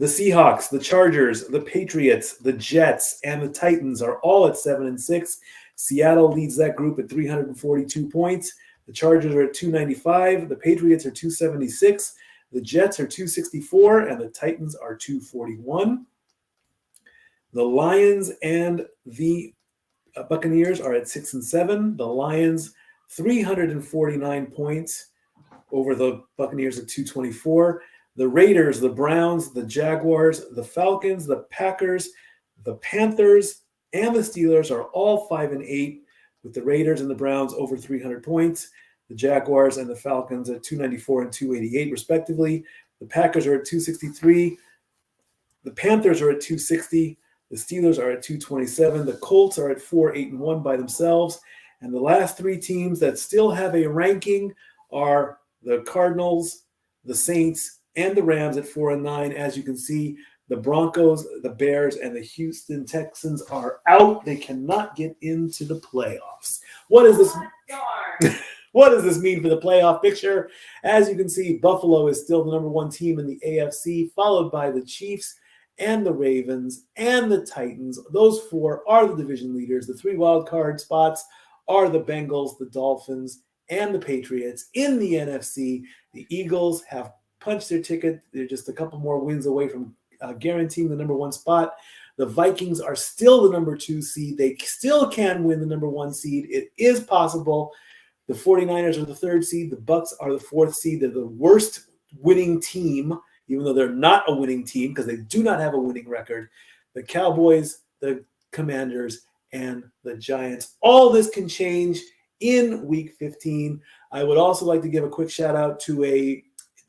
The Seahawks, the Chargers, the Patriots, the Jets, and the Titans are all at 7-6. Seattle leads that group at 342 points. The Chargers are at 295. The Patriots are 276. The Jets are 264, and the Titans are 241. The Lions and the Buccaneers are at 6 and 7. The Lions 349 points over the Buccaneers at 224. The Raiders, the Browns, the Jaguars, the Falcons, the Packers, the Panthers, and the Steelers are all 5 and 8, with the Raiders and the Browns over 300 points. The Jaguars and the Falcons at 294 and 288, respectively. The Packers are at 263. The Panthers are at 260. The Steelers are at 227. The Colts are at 4-8-1 by themselves. And the last three teams that still have a ranking are the Cardinals, the Saints, and the Rams at 4 and 9. As you can see, the Broncos, the Bears, and the Houston Texans are out. They cannot get into the playoffs. What is this? What does this mean for the playoff picture? As you can see, Buffalo is still the number one team in the AFC, followed by the Chiefs and the Ravens and the Titans. Those four are the division leaders. The three wild card spots are the Bengals, the Dolphins, and the Patriots. In the NFC, the Eagles have punched their ticket. They're just a couple more wins away from guaranteeing the number one spot. The Vikings are still the number 2 seed. They still can win the number 1 seed. It is possible. The 49ers are the 3rd seed. The Bucs are the 4th seed. They're the worst winning team, even though they're not a winning team because they do not have a winning record. The Cowboys, the Commanders, and the Giants. All this can change in Week 15. I would also like to give a quick shout out to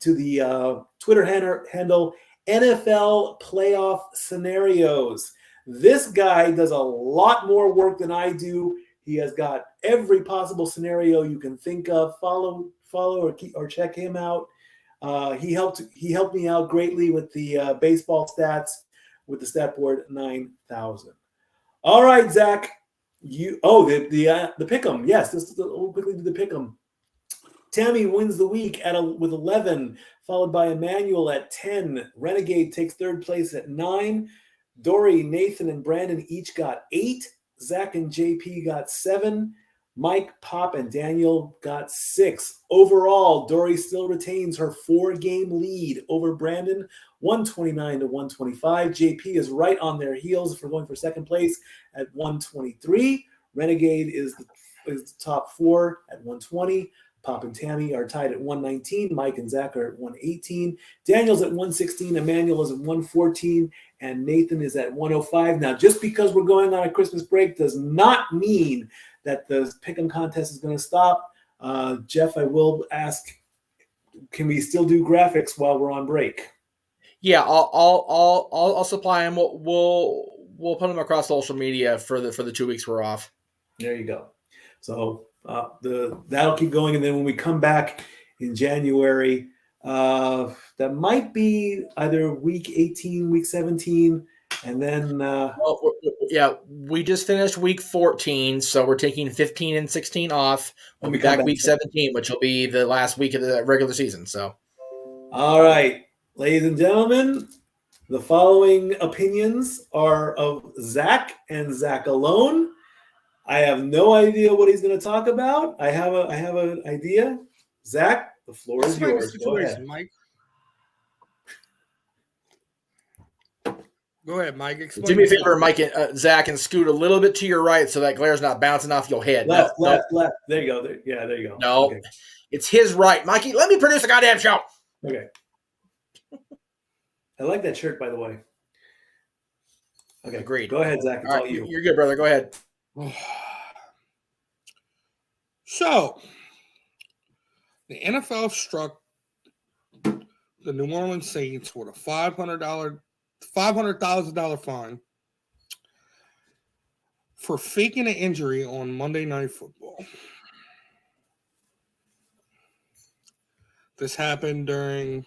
the Twitter handle NFL Playoff Scenarios. This guy does a lot more work than I do. He has got every possible scenario you can think of. Follow or check him out. He helped me out greatly with the baseball stats with the stat board 9,000. All right, Zach. The pick'em. Yes, we'll quickly do the pick'em. Tammy wins the week with 11, followed by Emmanuel at 10. Renegade takes 3rd place at 9. Dory, Nathan, and Brandon each got 8. Zach and JP got 7. Mike, Pop, and Daniel got 6. Overall, Dory still retains her 4-game lead over Brandon, 129 to 125. JP is right on their heels for going for 2nd place at 123. Renegade is the top 4 at 120. Pop and Tammy are tied at 119. Mike and Zach are at 118. Daniel's at 116. Emmanuel is at 114. And Nathan is at 105. Now, just because we're going on a Christmas break does not mean that the pick'em contest is going to stop. Jeff, I will ask, can we still do graphics while we're on break? Yeah, I'll supply them. We'll put them across social media for the 2 weeks we're off. There you go. So that'll keep going, and then when we come back in January, that might be either week 18, week 17, and then we just finished week 14, so we're taking 15 and 16 off. We'll be back week 17, which will be the last week of the regular season. So, all right, ladies and gentlemen, the following opinions are of Zach and Zach alone. I have no idea what he's going to talk about. I have an idea. Zach, the floor is yours. Go ahead, Mike. Go ahead, Mike. Explain. Do me a favor, Mike, Zach, and scoot a little bit to your right so that glare's not bouncing off your head. Left. There you go. There you go. No, okay. It's his right. Mikey, let me produce a goddamn show. Okay. I like that shirt, by the way. Okay, agreed. Go ahead, Zach. It's all you. You're good, brother. Go ahead. So, the NFL struck the New Orleans Saints with a $500,000 fine for faking an injury on Monday Night Football. This happened during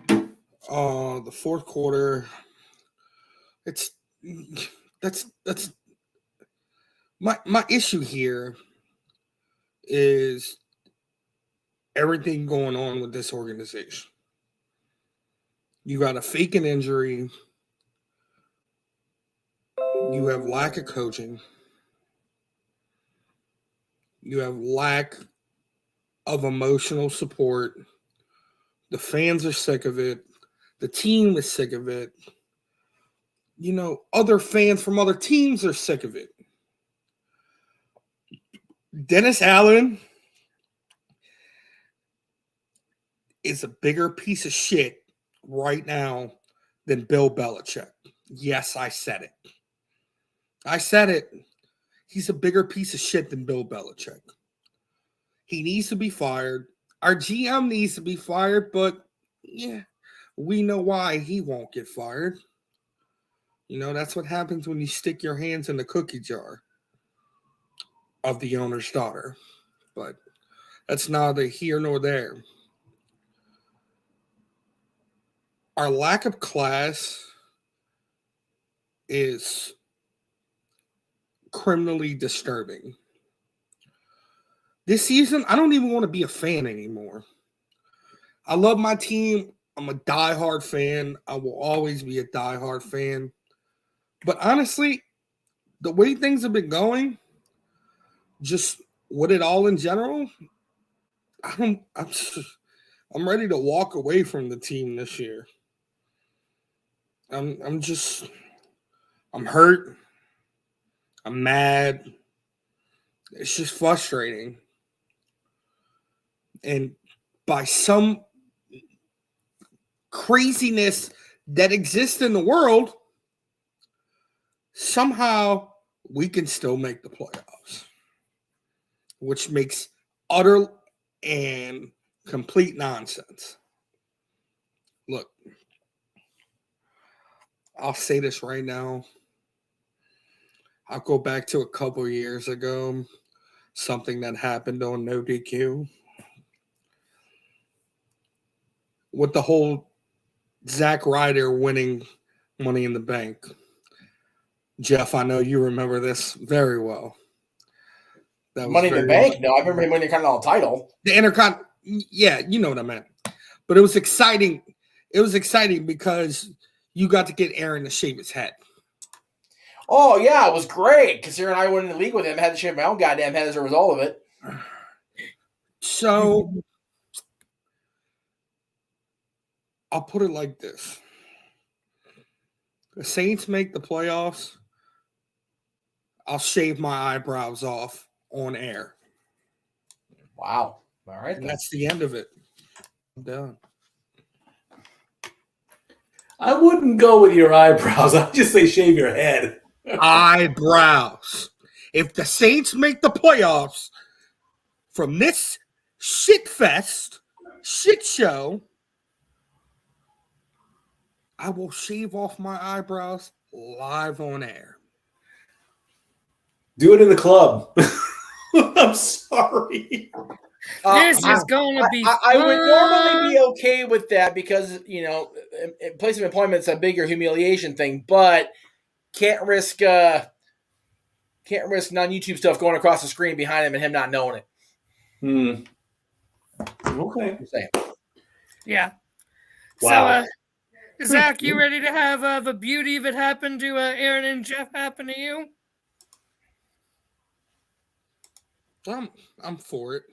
the 4th quarter. That's my issue here is everything going on with this organization. You got a fake an injury. You have lack of coaching. You have lack of emotional support. The fans are sick of it. The team is sick of it. You know, other fans from other teams are sick of it. Dennis Allen is a bigger piece of shit right now than Bill Belichick. Yes, I said it. I said it. He's a bigger piece of shit than Bill Belichick. He needs to be fired. Our GM needs to be fired, but yeah, we know why he won't get fired. You know, that's what happens when you stick your hands in the cookie jar of the owner's daughter. But that's neither here nor there. Our lack of class is criminally disturbing. This season, I don't even want to be a fan anymore. I love my team. I'm a diehard fan. I will always be a diehard fan. But honestly, the way things have been going, just with it all in general, I'm ready to walk away from the team this year. I'm hurt. I'm mad. It's just frustrating. And by some craziness that exists in the world, somehow we can still make the playoffs, which makes utter and complete nonsense. Look, I'll say this right now. I'll go back to a couple years ago, something that happened on No DQ. With the whole Zack Ryder winning Money in the Bank. Jeff, I know you remember this very well. That was Money in the Bank? No, I remember him winning the Intercontinental title. The Intercontinental, yeah, you know what I meant. But it was exciting. It was exciting because you got to get Aaron to shave his head. Oh, yeah, it was great. Considering I went in the league with him, had to shave my own goddamn head as a result of it. So I'll put it like this. The Saints make the playoffs, I'll shave my eyebrows off on air. Wow. All right. And that's the end of it. I'm done. I wouldn't go with your eyebrows. I'd just say shave your head. Eyebrows. If the Saints make the playoffs from this shit fest, shit show, I will shave off my eyebrows live on air. Do it in the club. I'm sorry. This is going to be I would normally be okay with that because, you know, in place of employment, it's a bigger humiliation thing, but can't risk non-YouTube stuff going across the screen behind him and him not knowing it. Okay. Yeah. Wow. So, Zach, you ready to have the beauty that happened to Aaron and Jeff happen to you? I'm for it.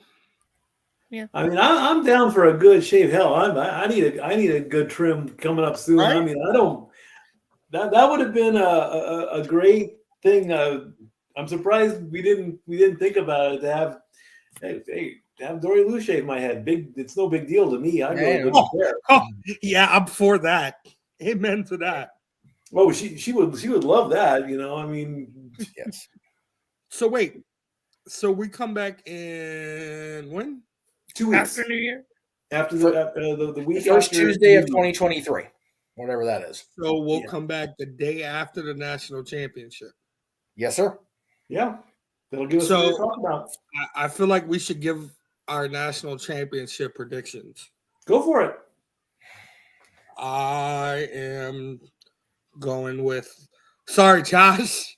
Yeah. I mean, I'm down for a good shave. Hell, I need a good trim coming up soon. Right? I mean, that would have been a great thing. I'm surprised we didn't think about it to have have Dory Lou shave my head. It's no big deal to me. I really wouldn't care. Yeah, I'm for that. Amen to that. Oh, she would love that. You know, I mean, yes. So wait, so we come back in when? 2 weeks after New Year. After the week. The first Tuesday of 2023, whatever that is. So we'll come back the day after the national championship. Yes, sir. Yeah, that'll give us something to talk about. I feel like we should give our national championship predictions. Go for it. I am going with. Sorry, Josh.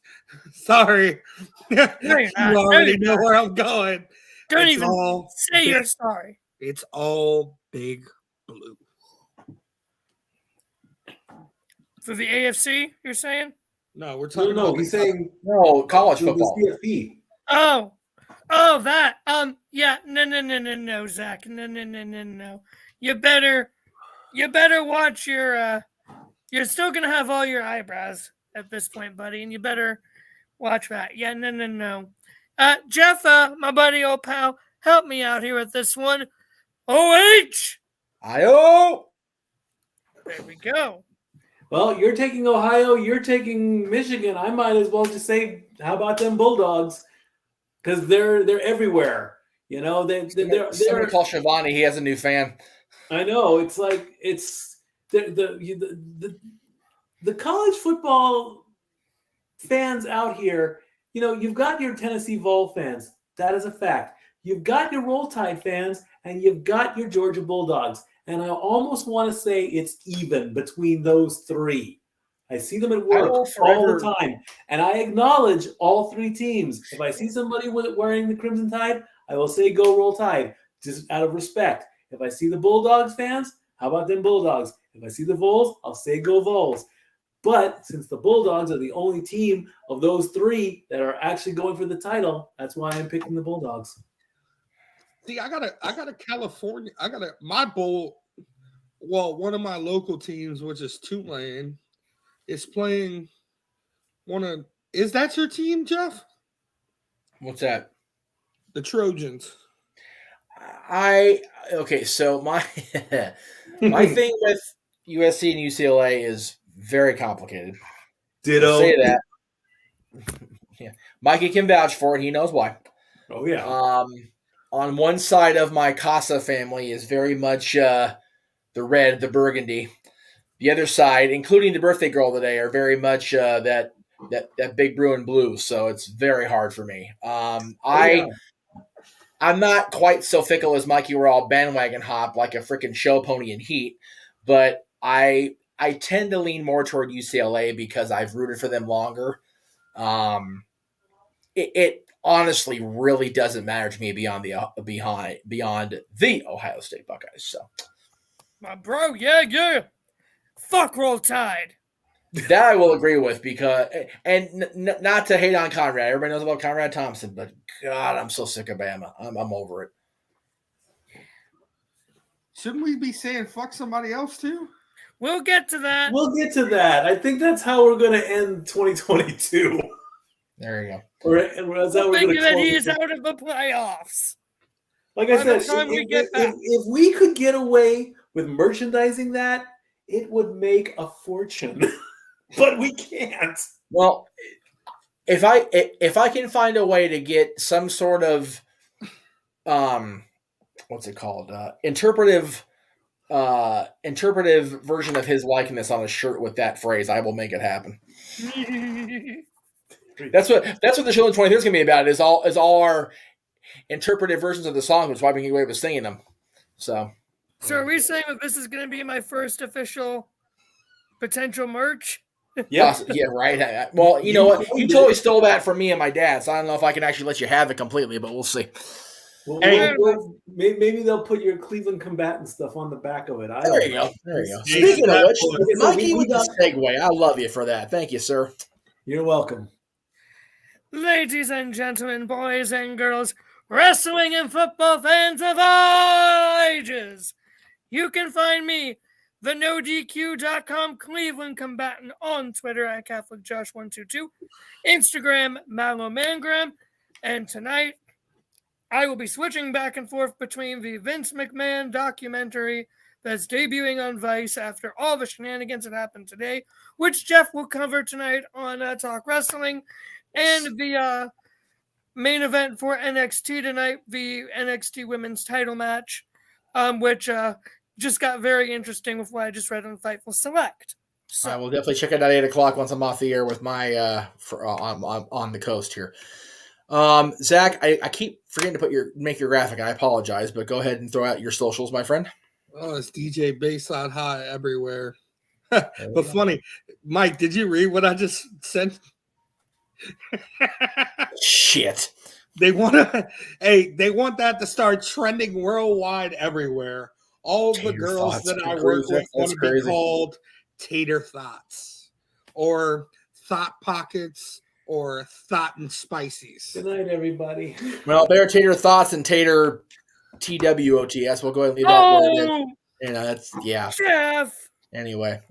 Sorry. No, you're not. You already know where I'm going. Don't even say you're sorry. It's all big blue. For the AFC, you're saying? No, we're talking No, about he's saying No, college the football. CFP. Oh, that. Yeah. No, Zach. No. You better watch your. You're still gonna have all your eyebrows at this point, buddy, and you better watch that. Yeah. No. Jeff, my buddy, old pal, help me out here with this one. OH. Io. There we go. Well, you're taking Ohio, you're taking Michigan. I might as well just say, how about them Bulldogs? Because they're everywhere. You know, Somebody call Shivani. He has a new fan. I know. It's like the college football fans out here. You know, you've got your Tennessee Vol fans. That is a fact. You've got your Roll Tide fans, and you've got your Georgia Bulldogs. And I almost want to say it's even between those three. I see them at work all the time. And I acknowledge all three teams. If I see somebody wearing the Crimson Tide, I will say go Roll Tide, just out of respect. If I see the Bulldogs fans, how about them Bulldogs? If I see the Vols, I'll say go Vols. But since the Bulldogs are the only team of those three that are actually going for the title, that's why I'm picking the Bulldogs. See, I got a California. My bowl. Well, one of my local teams, which is Tulane, is playing Is that your team, Jeff? What's that? The Trojans. Okay, so my my thing with USC and UCLA is very complicated. Ditto. I'll say that. Yeah, Mikey can vouch for it. He knows why. Oh yeah. On one side of my Casa family is very much the red, the burgundy. The other side, including the birthday girl today, are very much that big Bruin blue. So it's very hard for me. I'm not quite so fickle as Mikey. We're all bandwagon hop like a freaking show pony in heat, but I tend to lean more toward UCLA because I've rooted for them longer. It honestly really doesn't matter to me beyond the Ohio State Buckeyes. So, My bro, yeah. Fuck Roll Tide. that I will agree with because, and not to hate on Conrad. Everybody knows about Conrad Thompson, but God, I'm so sick of Bama. I'm over it. Shouldn't we be saying fuck somebody else too? We'll get to that. I think that's how we're going to end 2022. There you go. Thinking that he is out of the playoffs. Like I said, if we could get away with merchandising that, it would make a fortune. But we can't. Well, if I can find a way to get some sort of what's it called? Interpretive version of his likeness on a shirt with that phrase, I will make it happen. That's what the show in 23 is going to be about. Is all our interpretive versions of the songs, which is why we can get away with singing them. So are we saying that this is going to be my first official potential merch? Yeah, right. Well, you know what? You totally stole that from me and my dad, so I don't know if I can actually let you have it completely, but we'll see. Maybe they'll put your Cleveland combatant stuff on the back of it. There you go. Speaking of which, Mikey with the segue. I love you for that. Thank you, sir. You're welcome. Ladies and gentlemen, boys and girls, wrestling and football fans of all ages, you can find me, the NoDQ.com Cleveland combatant, on Twitter at CatholicJosh122, Instagram, MalloMangram, and tonight I will be switching back and forth between the Vince McMahon documentary that's debuting on Vice after all the shenanigans that happened today, which Jeff will cover tonight on Talk Wrestling, and the main event for NXT tonight, the NXT Women's Title match, which just got very interesting with what I just read on Fightful Select. So I will definitely check it out at 8:00 once I'm off the air with my on the coast here. Zach, I keep forgetting to make your graphic. I apologize, but go ahead and throw out your socials, my friend. Oh, it's DJ Bayside High everywhere. But funny, Mike, did you read what I just sent? Shit. They want to, hey, they want that to start trending worldwide everywhere. All the Tater girls thoughts. that I That's work crazy. with want That's to be crazy. called tater thoughts or thought pockets or thought and spices. Good night, everybody. Well, bear tater thoughts and tater TWOTS. We'll go ahead and leave that where it is. Oh, You know, that's Jeff. Anyway.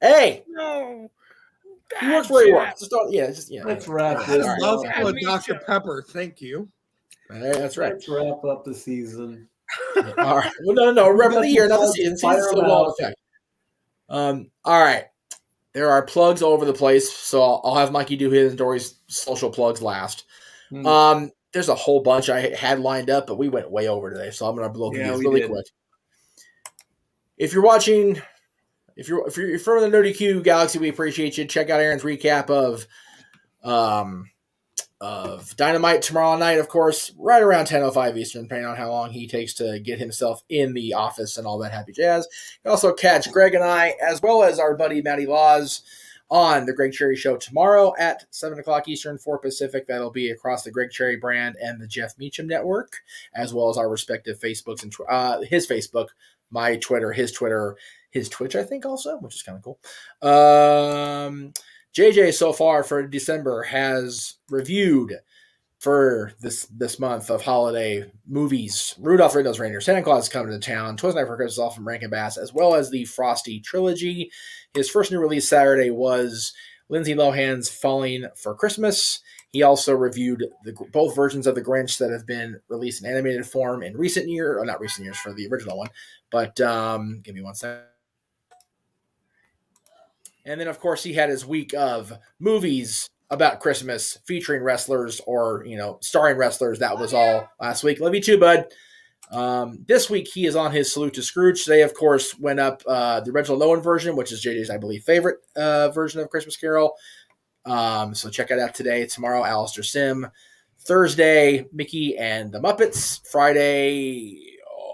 Hey, No. he works Bad where he Jeff. works. Just don't. Yeah. Just Let's anyway. wrap I'd this All right. love up. for a Me Dr. too. Pepper. Thank you. All right, that's right. Let's wrap up the season. All right. Well, no. Rep of the year, not the season. Fire Season's still them well out. in effect. All right. There are plugs all over the place, so I'll have Mikey do his and Dory's social plugs last. There's a whole bunch I had lined up, but we went way over today, so I'm going to blow through these really quick. If you're watching, if you're from the Nerdy Q Galaxy, we appreciate you. Check out Aaron's recap of Dynamite tomorrow night, of course, right around 10:05 Eastern, depending on how long he takes to get himself in the office and all that happy jazz. You can also catch Greg and I, as well as our buddy Matty Laws, on the Greg Cherry Show tomorrow at 7 o'clock Eastern, 4 Pacific. That'll be across the Greg Cherry brand and the Jeff Meacham Network, as well as our respective Facebooks and his Facebook, my Twitter, his Twitch, I think, also, which is kind of cool. JJ so far for December has reviewed for this month of holiday movies: Rudolph the Red-Nosed Reindeer, Santa Claus is Coming to Town, Twas Night for Christmas, all from Rankin Bass, as well as the Frosty trilogy. His first new release Saturday was Lindsay Lohan's Falling for Christmas. He also reviewed both versions of The Grinch that have been released in animated form in recent years, or not recent years for the original one, but give me one second. And then, of course, he had his week of movies about Christmas featuring wrestlers or, starring wrestlers. That was all last week. Love you too, bud. This week, he is on his Salute to Scrooge. They, of course, went up the Reginald Owen version, which is JJ's, I believe, favorite version of Christmas Carol. So check it out today. Tomorrow, Alistair Sim. Thursday, Mickey and the Muppets. Friday,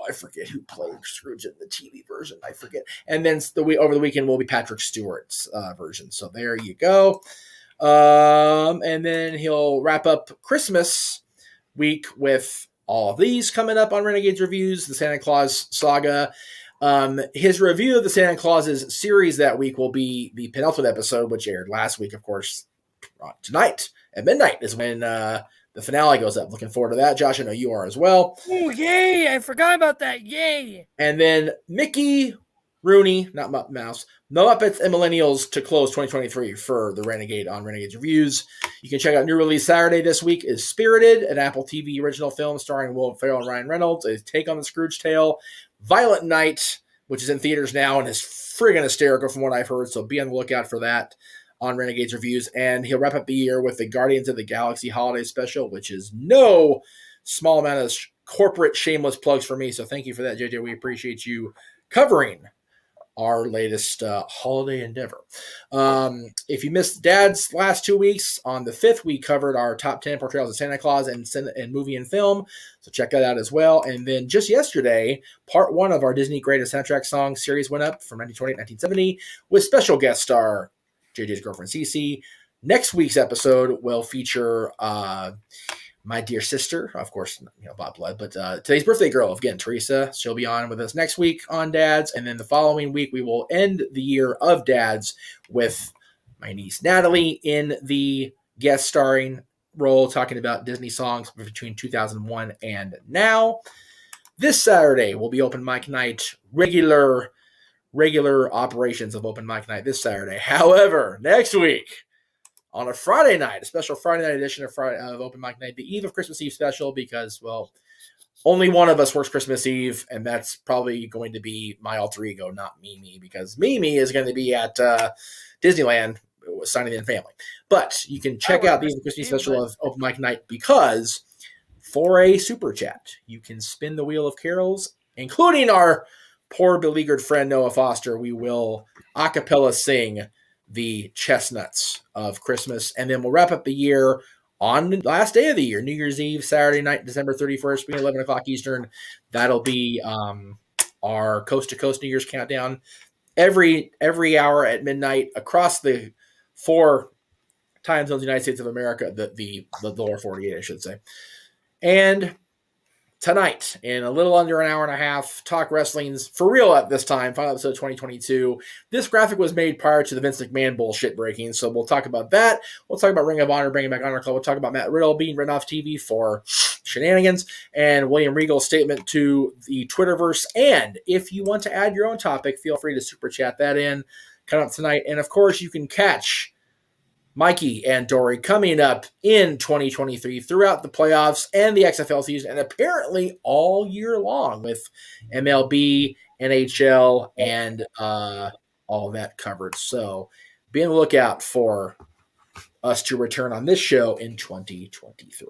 I forget who played Scrooge in the TV version. I forget. And then over the weekend will be Patrick Stewart's version. So there you go. And then he'll wrap up Christmas week with all of these coming up on Renegades Reviews, the Santa Claus saga. His review of the Santa Claus's series that week will be the penultimate episode, which aired last week, of course. Tonight at midnight is when the finale goes up. Looking forward to that. Josh, I know you are as well. Oh, yay. I forgot about that. Yay. And then Mickey, Rooney, not Mouse, Muppets and Millennials to close 2023 for the Renegade on Renegades Reviews. You can check out new release Saturday this week is Spirited, an Apple TV original film starring Will Ferrell and Ryan Reynolds, a take on the Scrooge tale. Violent Night, which is in theaters now and is friggin' hysterical from what I've heard, so be on the lookout for that on Renegades Reviews. And he'll wrap up the year with the Guardians of the Galaxy Holiday Special, which is no small amount of corporate shameless plugs for me. So thank you for that, JJ. We appreciate you covering our latest holiday endeavor. If you missed Dad's last 2 weeks, on the 5th, we covered our top 10 portrayals of Santa Claus and movie and film. So check that out as well. And then just yesterday, part 1 of our Disney Greatest Soundtrack Songs series went up from 1928 to 1970 with special guest star JJ's girlfriend Cece. Next week's episode will feature my dear sister, of course, Bob Blood, but today's birthday girl, again, Teresa. She'll be on with us next week on Dads. And then the following week, we will end the year of Dads with my niece Natalie in the guest starring role, talking about Disney songs between 2001 and now. This Saturday will be open mic night, regular operations of open mic night this Saturday. However, next week, on a Friday night, a special Friday night edition of Open Mic Night, the Eve of Christmas Eve special, because, well, only one of us works Christmas Eve, and that's probably going to be my alter ego, not Mimi, because Mimi is going to be at Disneyland signing in family. But you can check out the Eve of Christmas Eve special of Open Mic Night, because for a super chat, you can spin the wheel of carols, including our poor beleaguered friend Noah Foster. We will a cappella sing the Chestnuts of Christmas, and then we'll wrap up the year on the last day of the year, New Year's Eve, Saturday night, December 31st, being 11 o'clock Eastern. That'll be our Coast to Coast New Year's countdown every hour at midnight across the 4 time zones, United States of America, the lower 48, I should say. And tonight, in a little under an hour and a half, Talk Wrestling's for real at this time, final episode 2022. This graphic was made prior to the Vince McMahon bullshit breaking, so we'll talk about that. We'll talk about Ring of Honor bringing back Honor Club. We'll talk about Matt Riddle being written off TV for shenanigans, and William Regal's statement to the Twitterverse. And if you want to add your own topic, feel free to super chat that in. Come up tonight, and of course, you can catch Mikey and Dory coming up in 2023 throughout the playoffs and the XFL season, and apparently all year long with MLB, NHL, and all that covered. So be on the lookout for us to return on this show in 2023.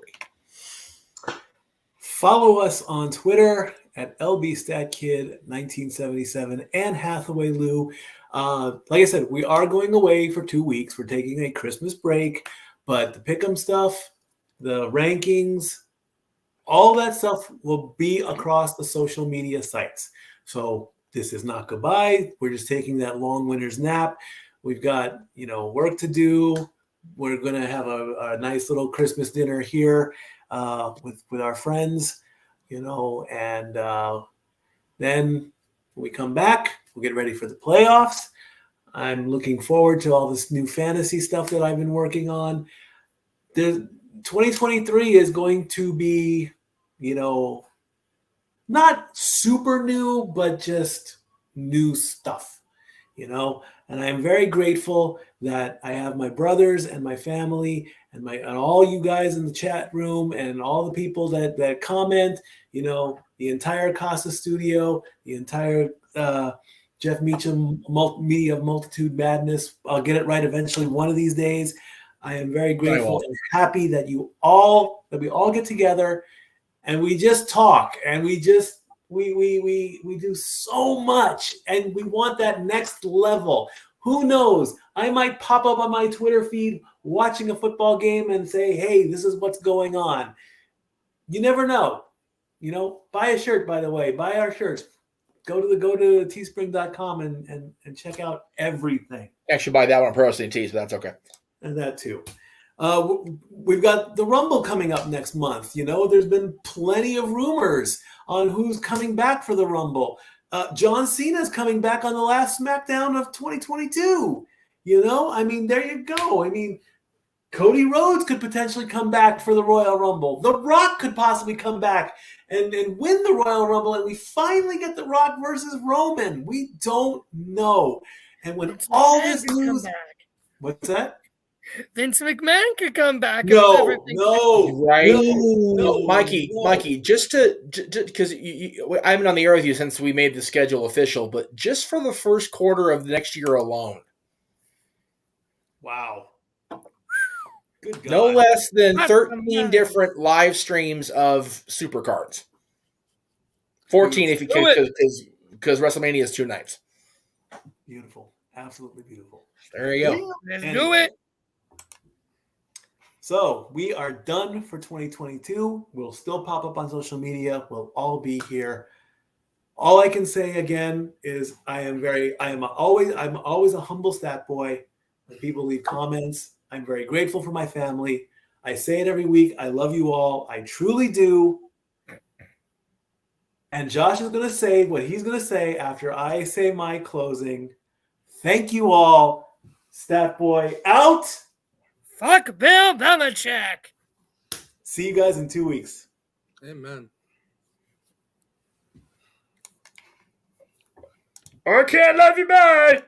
Follow us on Twitter at LBStatKid1977 and Hathaway Lou. Like I said, we are going away for 2 weeks. We're taking a Christmas break, but the pick'em stuff, the rankings, all that stuff will be across the social media sites. So this is not goodbye. We're just taking that long winter's nap. We've got, work to do. We're going to have a nice little Christmas dinner here with our friends, and then when we come back, we'll get ready for the playoffs. I'm looking forward to all this new fantasy stuff that I've been working on. 2023 is going to be, not super new, but just new stuff, and I'm very grateful that I have my brothers and my family and all you guys in the chat room and all the people that comment, the entire Casa Studio, the entire Jeff Meacham Media of Multitude Madness. I'll get it right eventually one of these days. I am very grateful and happy that we all get together and we just talk and we do so much, and we want that next level. Who knows? I might pop up on my Twitter feed watching a football game and say, hey, this is what's going on. You never know. Buy a shirt, by the way. Buy our shirts. Go to teespring.com and check out everything. Actually, buy that one on Pro Wrestling Tees, but that's okay. And that too. We've got the Rumble coming up next month. There's been plenty of rumors on who's coming back for the Rumble. John Cena's coming back on the last SmackDown of 2022. There you go. Cody Rhodes could potentially come back for the Royal Rumble. The Rock could possibly come back and win the Royal Rumble, and we finally get The Rock versus Roman. We don't know. And when all this news... What's that? Vince McMahon could come back. No, right? No, Mikey, just because I've been on the air with you since we made the schedule official, but just for the first quarter of the next year alone. Wow. Good God. No less than 13 different live streams of Supercards. 14 if you can, because WrestleMania is 2 nights. Beautiful. Absolutely beautiful. There you go. Let's do it. So we are done for 2022. We'll still pop up on social media. We'll all be here. All I can say again is I'm always a humble stat boy. When people leave comments, I'm very grateful for my family. I say it every week. I love you all. I truly do. And Josh is going to say what he's going to say after I say my closing. Thank you all. Stat boy out. Fuck Bill Belichick. See you guys in 2 weeks. Amen. I can't love you, bye.